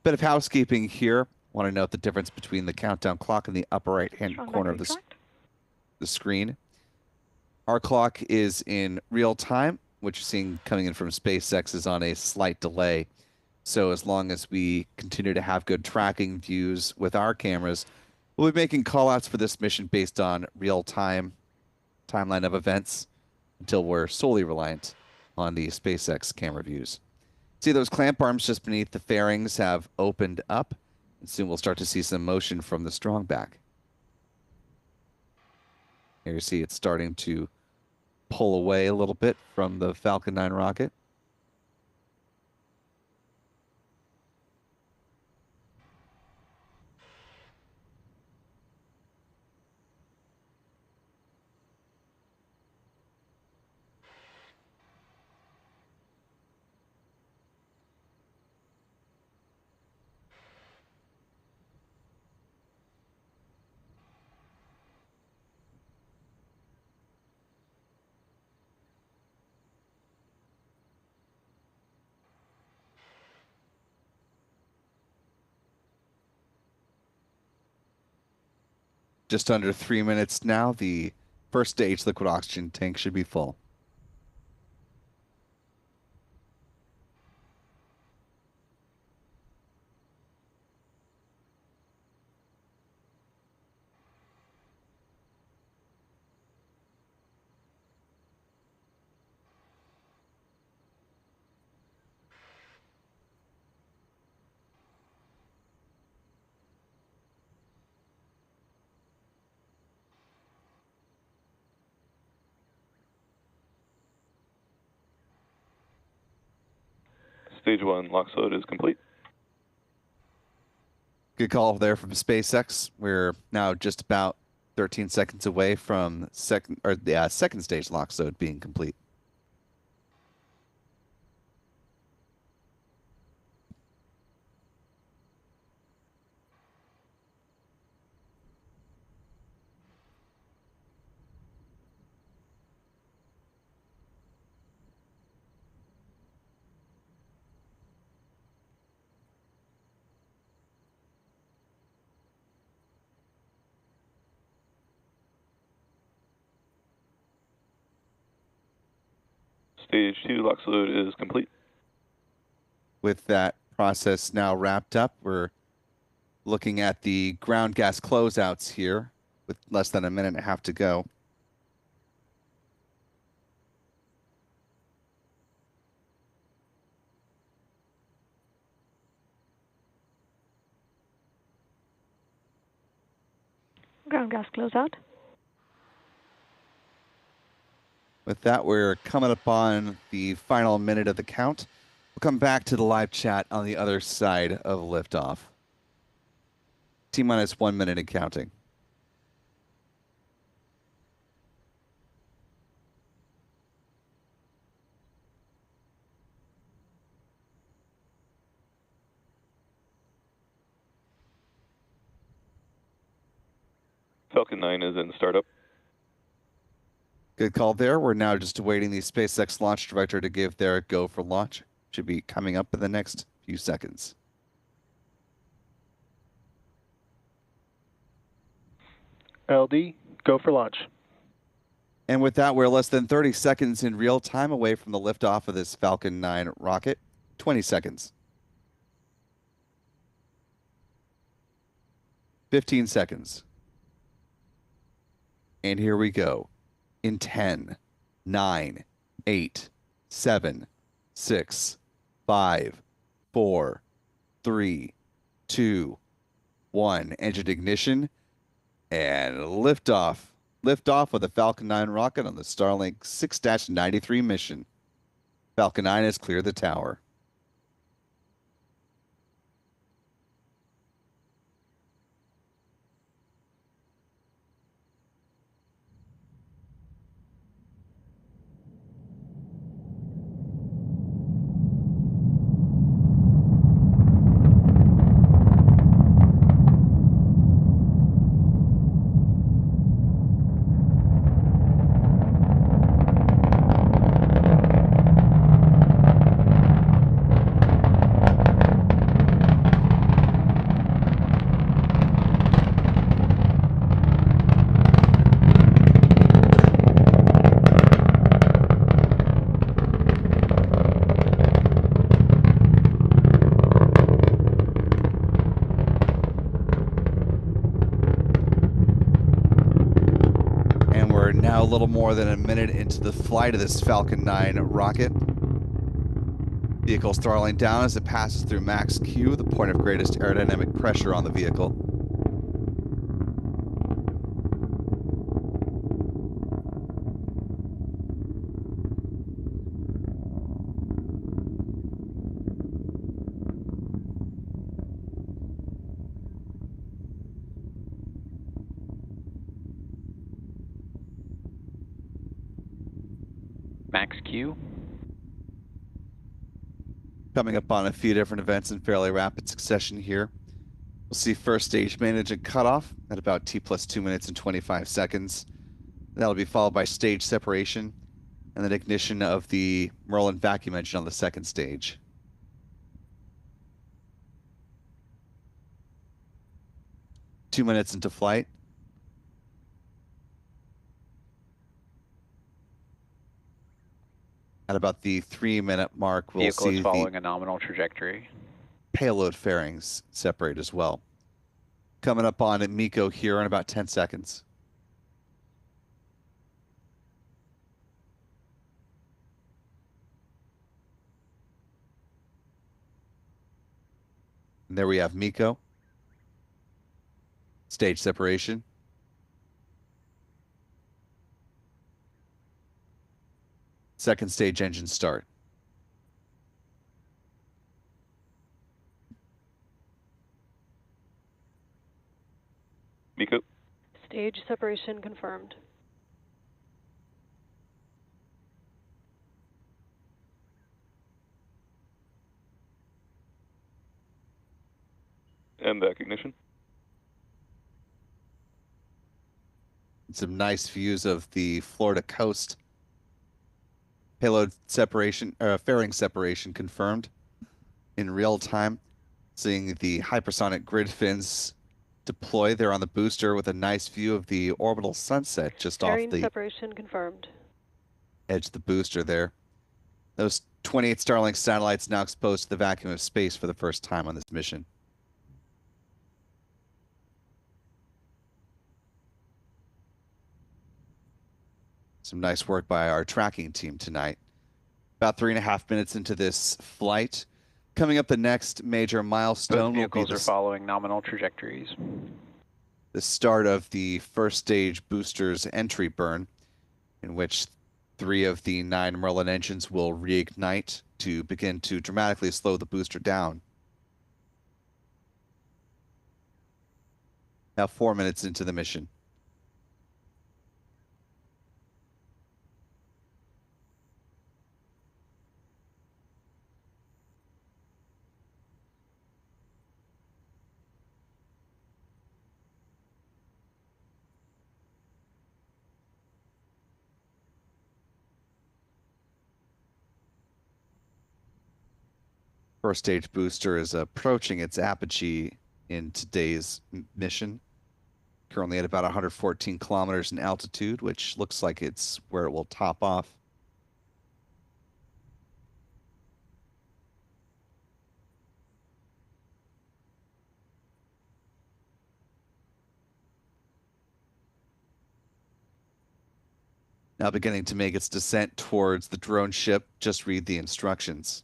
Bit of housekeeping here. Want to note the difference between the countdown clock in the upper right-hand corner of the screen. Our clock is in real time. What you're seeing coming in from SpaceX is on a slight delay. So as long as we continue to have good tracking views with our cameras, we'll be making callouts for this mission based on real-time timeline of events until we're solely reliant on the SpaceX camera views. See, those clamp arms just beneath the fairings have opened up, and soon we'll start to see some motion from the strong back. Here you see it's starting to pull away a little bit from the Falcon 9 rocket. Just under 3 minutes now. The first stage liquid oxygen tank should be full. Stage 1 LOX load is complete. Good call there from SpaceX. We're now just about 13 seconds away from second stage LOX load being complete. Stage 2 LOX load is complete. With that process now wrapped up, we're looking at the ground gas closeouts here with less than a minute and a half to go. Ground gas closeout. With that, we're coming up on the final minute of the count. We'll come back to the live chat on the other side of liftoff. T-minus 1 minute and counting. Falcon 9 is in startup. Good call there. We're now just awaiting the SpaceX launch director to give their go for launch. Should be coming up in the next few seconds. LD, go for launch. And with that, we're less than 30 seconds in real time away from the liftoff of this Falcon 9 rocket. 20 seconds. 15 seconds. And here we go. In 10, 9, 8, 7, 6, 5, 4, 3, 2, 1. Engine ignition and liftoff. Liftoff with the Falcon 9 rocket on the Starlink 6-93 mission. Falcon 9 has cleared the tower. Now a little more than a minute into the flight of this Falcon 9 rocket. Vehicle's throttling down as it passes through max Q, the point of greatest aerodynamic pressure on the vehicle. Max Q. Coming up on a few different events in fairly rapid succession here. We'll see first stage main engine cutoff at about T+2 minutes and 25 seconds. That'll be followed by stage separation and then ignition of the Merlin vacuum engine on the second stage. Two minutes into flight. At about the 3-minute mark, we'll Vehicle see is following a nominal trajectory. Payload fairings separate as well. Coming up on MECO here in about 10 seconds. And there we have MECO. Stage separation. Second stage engine start. MECO. Stage separation confirmed. MVAC ignition. Some nice views of the Florida coast. Payload separation, fairing separation confirmed in real time. Seeing the hypersonic grid fins deploy there on the booster with a nice view of the orbital sunset just off the separation confirmed. Edge of the booster there. Those 28 Starlink satellites now exposed to the vacuum of space for the first time on this mission. Some nice work by our tracking team tonight. About 3.5 minutes into this flight. Coming up, the next major milestone Both vehicles will be are following nominal trajectories. the start of the first stage booster's entry burn, in which 3 of the 9 Merlin engines will reignite to begin to dramatically slow the booster down. Now 4 minutes into the mission. First stage booster is approaching its apogee in today's mission, currently at about 114 kilometers in altitude, which looks like it's where it will top off. Now beginning to make its descent towards the drone ship. Just read the instructions.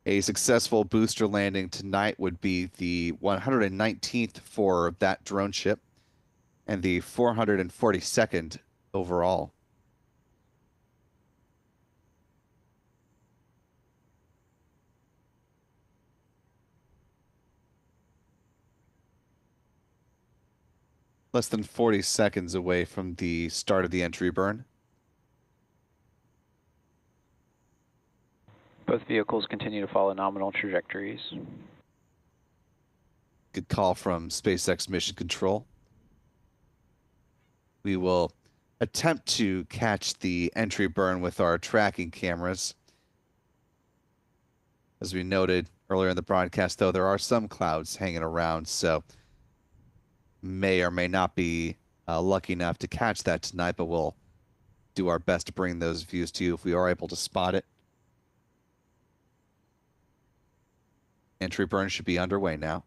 A successful booster landing tonight would be the 119th for that drone ship and the 442nd overall. Less than 40 seconds away from the start of the entry burn. Both vehicles continue to follow nominal trajectories. Good call from SpaceX Mission Control. We will attempt to catch the entry burn with our tracking cameras. As we noted earlier in the broadcast, though, there are some clouds hanging around, so may or may not be lucky enough to catch that tonight, but we'll do our best to bring those views to you if we are able to spot it. Entry burn should be underway now.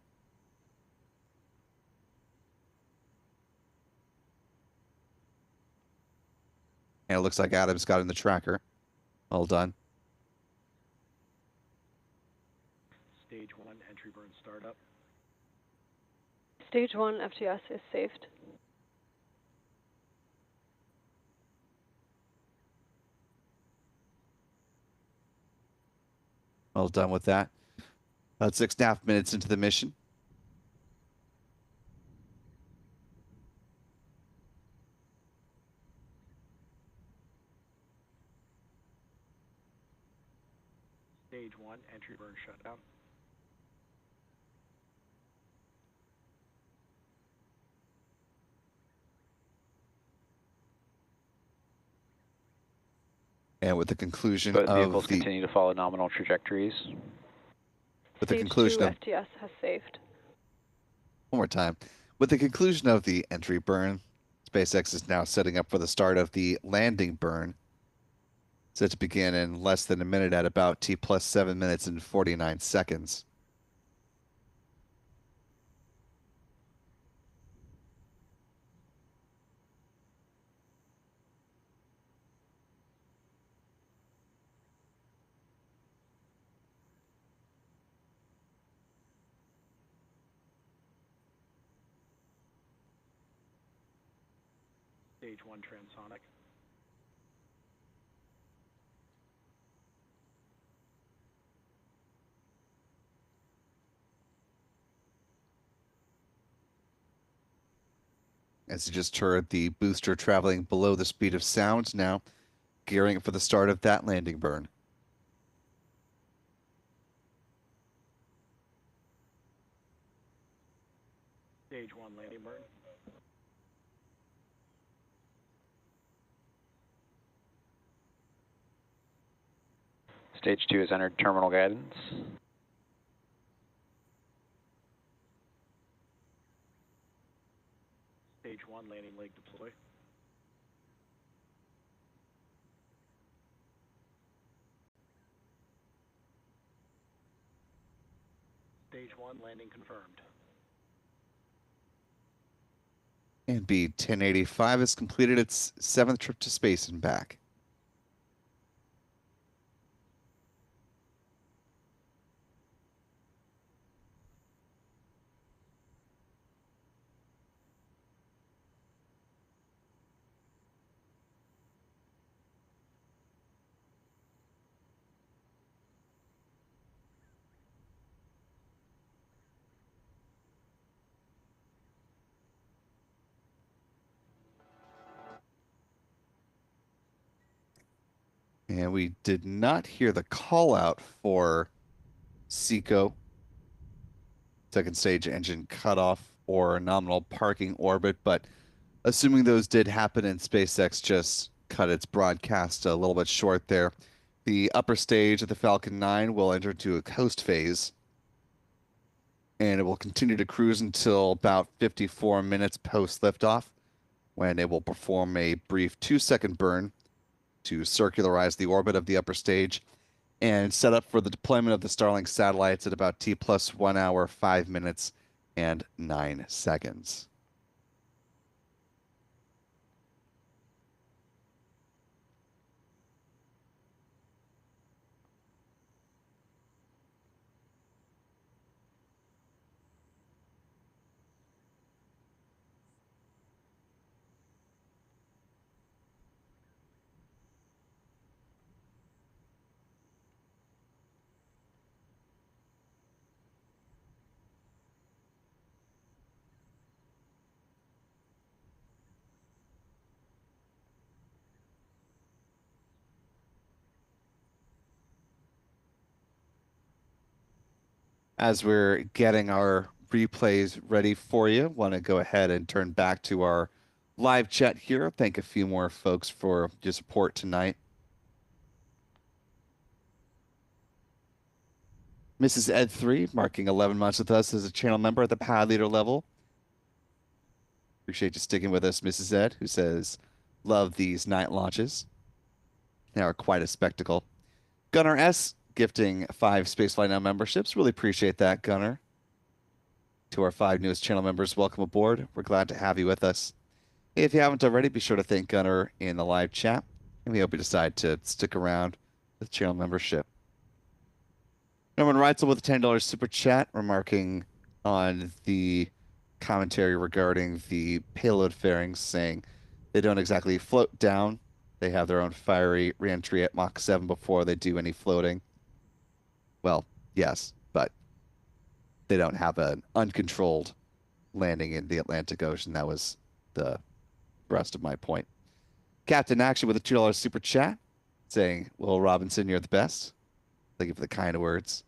And it looks like Adam's got in the tracker. Well done. Stage 1 entry burn startup. Stage 1 FTS is saved. Well done with that. About 6.5 minutes into the mission. Stage 1 entry burn shutdown. And with the conclusion Both of vehicles the continue to follow nominal trajectories. with the Stage conclusion 2 of FTS has saved. one more time. With the conclusion of the entry burn, SpaceX is now setting up for the start of the landing burn, set to begin in less than a minute at about T plus 7 minutes and 49 seconds. Stage 1 transonic. As you just heard, the booster traveling below the speed of sound, now gearing for the start of that landing burn. Stage 1 landing burn. Stage 2 has entered terminal guidance. Stage 1 landing leg deploy. Stage 1 landing confirmed. And B-1085 has completed its 7th trip to space and back. And we did not hear the call out for SECO, second stage engine cutoff, or nominal parking orbit, but assuming those did happen and SpaceX just cut its broadcast a little bit short there, the upper stage of the Falcon 9 will enter into a coast phase, and it will continue to cruise until about 54 minutes post liftoff, when it will perform a brief 2-second burn to circularize the orbit of the upper stage and set up for the deployment of the Starlink satellites at about T plus 1 hour, 5 minutes, and 9 seconds. As we're getting our replays ready for you, want to go ahead and turn back to our live chat here. Thank a few more folks for your support tonight. Mrs. Ed3 marking 11 months with us as a channel member at the pad leader level. Appreciate you sticking with us, Mrs. Ed, who says, love these night launches. They are quite a spectacle. Gunnar S gifting 5 Spaceflight Now memberships. Really appreciate that, Gunnar. To our 5 newest channel members, welcome aboard. We're glad to have you with us. If you haven't already, be sure to thank Gunnar in the live chat, and we hope you decide to stick around with channel membership. Norman Reitzel with a $10 super chat, remarking on the commentary regarding the payload fairings, saying they don't exactly float down. They have their own fiery reentry at Mach 7 before they do any floating. Well, yes, but they don't have an uncontrolled landing in the Atlantic Ocean. That was the rest of my point. Captain Action with a $2 super chat, saying, Will Robinson, you're the best. Thank you for the kind words.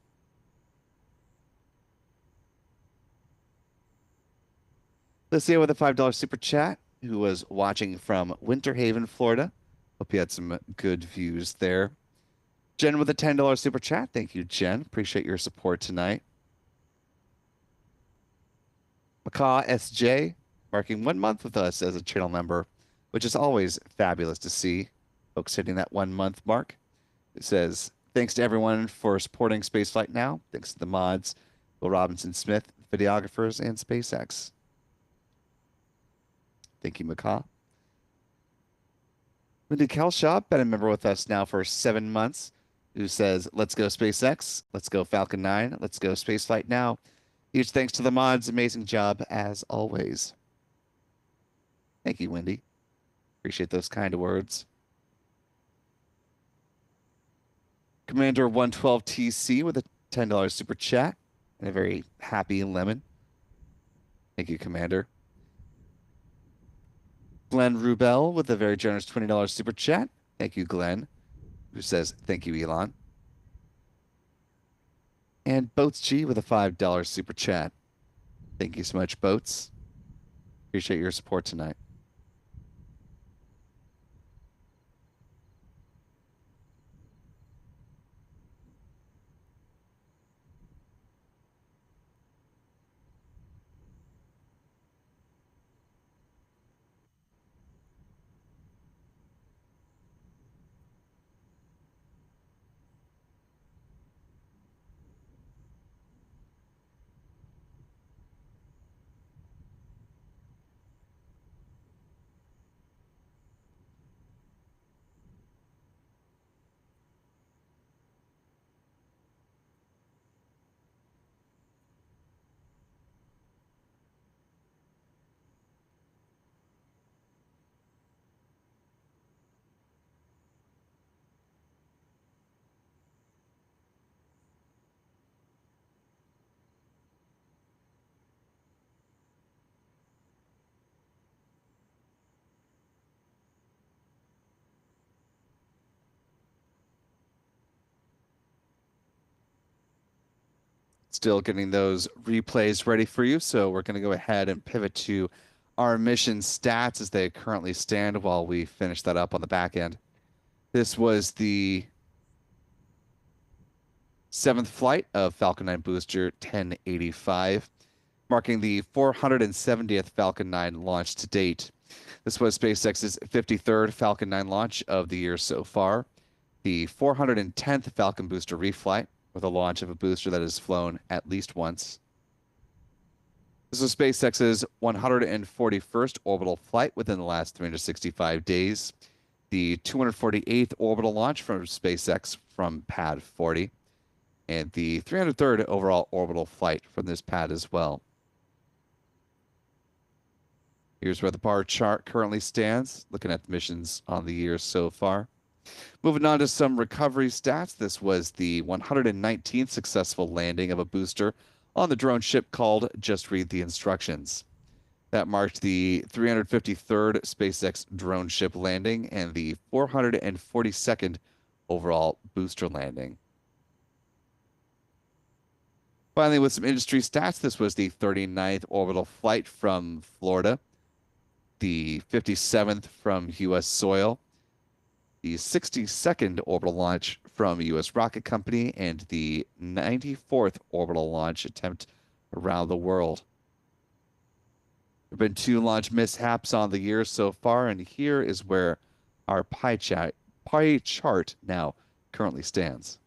Lucia with a $5 super chat, who was watching from Winter Haven, Florida. Hope you had some good views there. Jen with a $10 super chat. Thank you, Jen. Appreciate your support tonight. Macaw SJ marking 1 month with us as a channel member, which is always fabulous to see. Folks hitting that 1 month mark. It says, thanks to everyone for supporting Spaceflight Now. Thanks to the mods, Will Robinson Smith, videographers, and SpaceX. Thank you, Macaw. Lindy Kelshaw, been a member with us now for 7 months, who says, let's go SpaceX, let's go Falcon 9, let's go Spaceflight Now. Huge thanks to the mods. Amazing job, as always. Thank you, Wendy. Appreciate those kind of words. Commander 112TC with a $10 super chat and a very happy lemon. Thank you, Commander. Glenn Rubel with a very generous $20 super chat. Thank you, Glenn, who says, thank you, Elon. And Boats G with a $5 super chat. Thank you so much, Boats. Appreciate your support tonight. Still getting those replays ready for you, so we're going to go ahead and pivot to our mission stats as they currently stand while we finish that up on the back end. This was the 7th flight of Falcon 9 booster 1085, marking the 470th Falcon 9 launch to date. This was SpaceX's 53rd Falcon 9 launch of the year so far, the 410th Falcon booster reflight, with a launch of a booster that has flown at least once. This was SpaceX's 141st orbital flight within the last 365 days, the 248th orbital launch from SpaceX from Pad 40, and the 303rd overall orbital flight from this pad as well. Here's where the bar chart currently stands, looking at the missions on the year so far. Moving on to some recovery stats, this was the 119th successful landing of a booster on the drone ship called Just Read the Instructions. That marked the 353rd SpaceX drone ship landing and the 442nd overall booster landing. Finally, with some industry stats, this was the 39th orbital flight from Florida, the 57th from U.S. soil, the 62nd orbital launch from U.S. rocket company, and the 94th orbital launch attempt around the world. There have been 2 launch mishaps on the year so far, and here is where our pie chart now currently stands.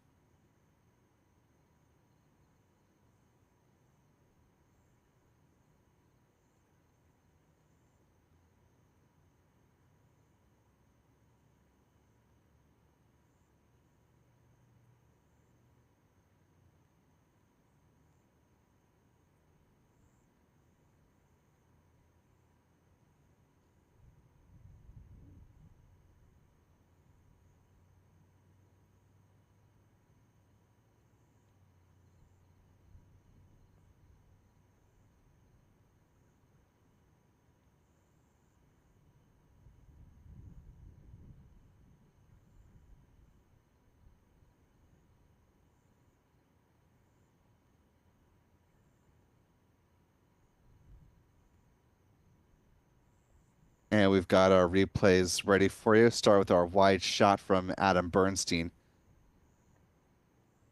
And we've got our replays ready for you. Start with our wide shot from Adam Bernstein.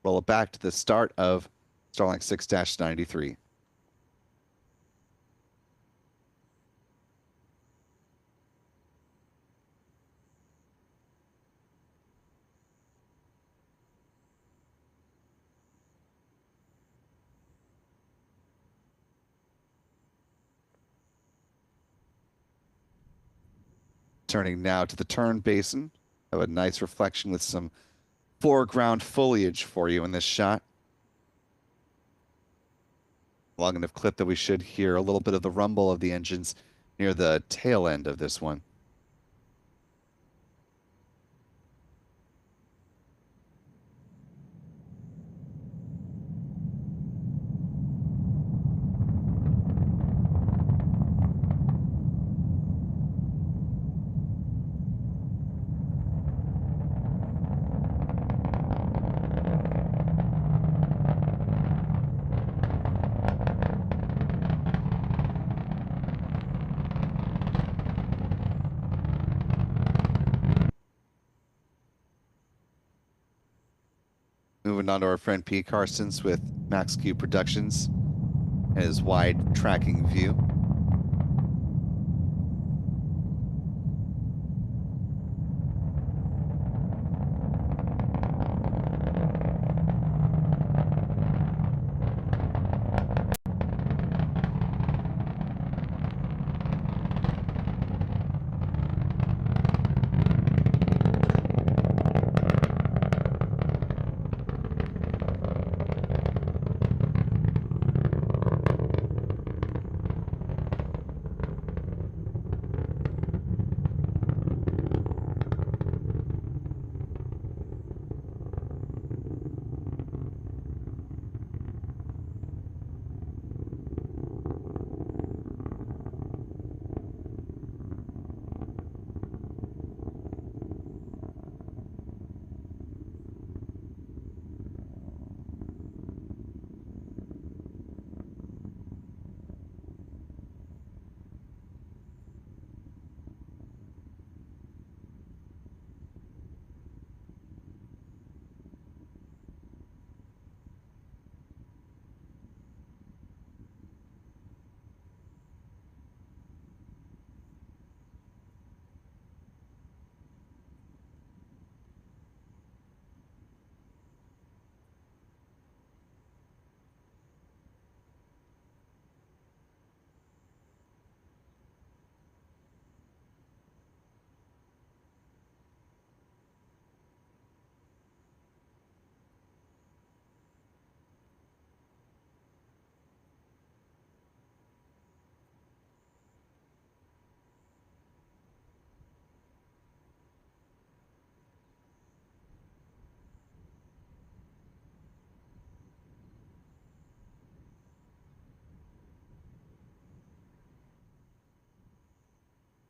Roll it back to the start of Starlink 6-93. Turning now to the turn basin. Have a nice reflection with some foreground foliage for you in this shot. Long enough clip that we should hear a little bit of the rumble of the engines near the tail end of this one. Moving on to our friend P. Carstens with Max Q Productions and his wide tracking view.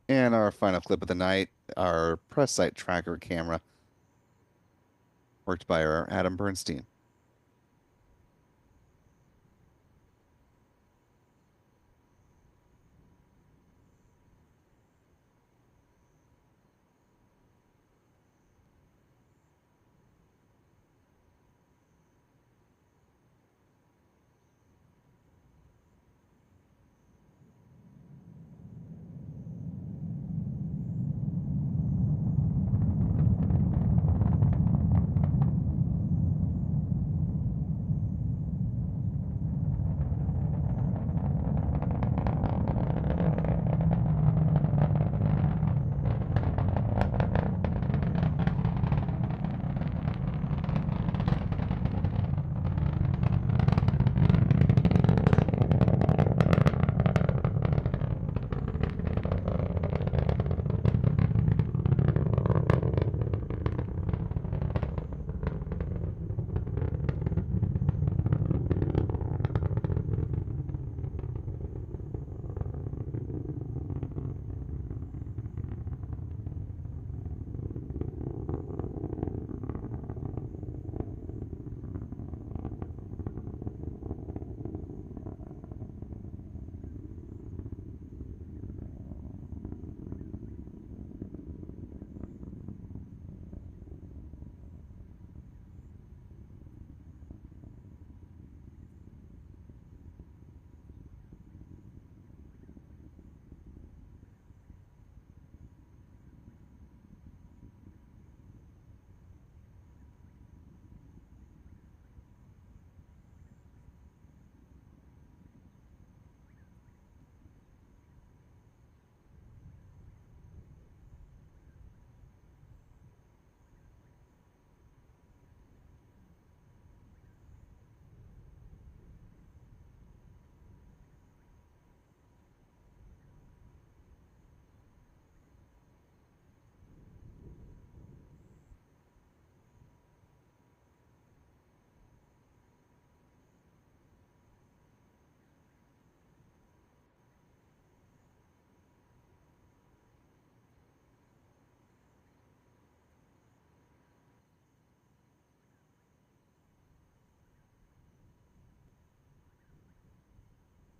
And our final clip of the night, our press site tracker camera, worked by our Adam Bernstein.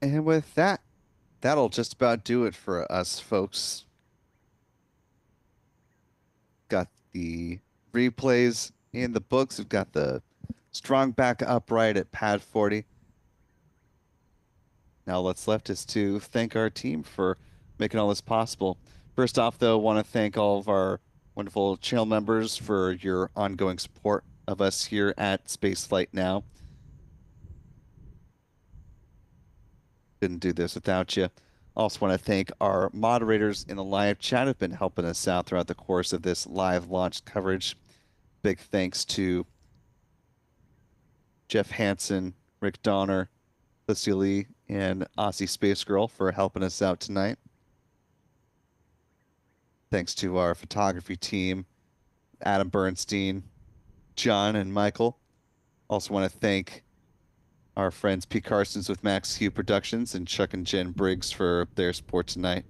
And with that, that'll just about do it for us, folks. Got the replays in the books. We've got the strong back upright at pad 40. Now what's left is to thank our team for making all this possible. First off, though, want to thank all of our wonderful channel members for your ongoing support of us here at Spaceflight Now. Couldn't do this without you. Also want to thank our moderators in the live chat who've been helping us out throughout the course of this live launch coverage. Big thanks to Jeff Hansen, Rick Donner, Lucy Lee, and Aussie Space Girl for helping us out tonight. Thanks to our photography team, Adam Bernstein, John, and Michael. Also want to thank our friends Pete Carsons with Max Hugh Productions and Chuck and Jen Briggs for their support tonight.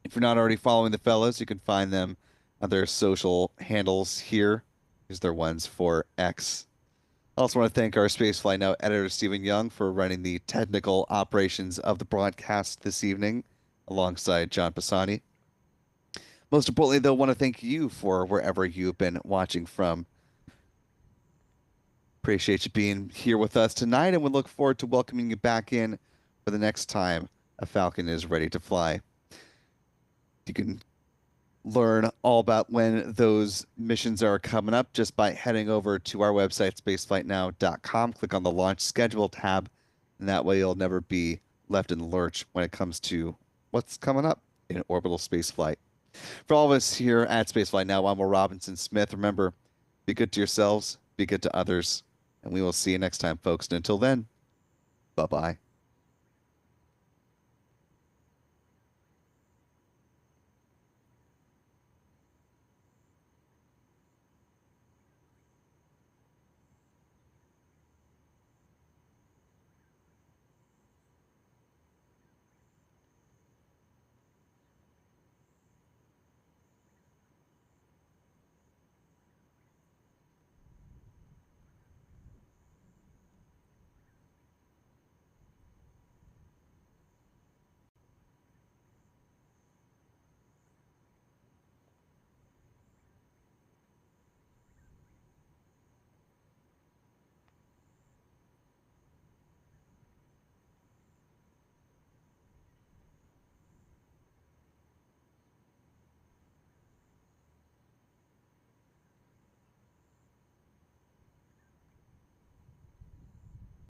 If you're not already following the fellows, you can find them on their social handles here. Here's their ones for X. I also want to thank our Spaceflight Now editor, Stephen Young, for running the technical operations of the broadcast this evening alongside John Pisani. Most importantly, though, I want to thank you for wherever you've been watching from. Appreciate you being here with us tonight, and we look forward to welcoming you back in for the next time a Falcon is ready to fly. You can learn all about when those missions are coming up just by heading over to our website, spaceflightnow.com. Click on the Launch Schedule tab, and that way you'll never be left in the lurch when it comes to what's coming up in orbital spaceflight. For all of us here at Spaceflight Now, I'm Will Robinson Smith. Remember, be good to yourselves, be good to others, and we will see you next time, folks. And until then, bye-bye.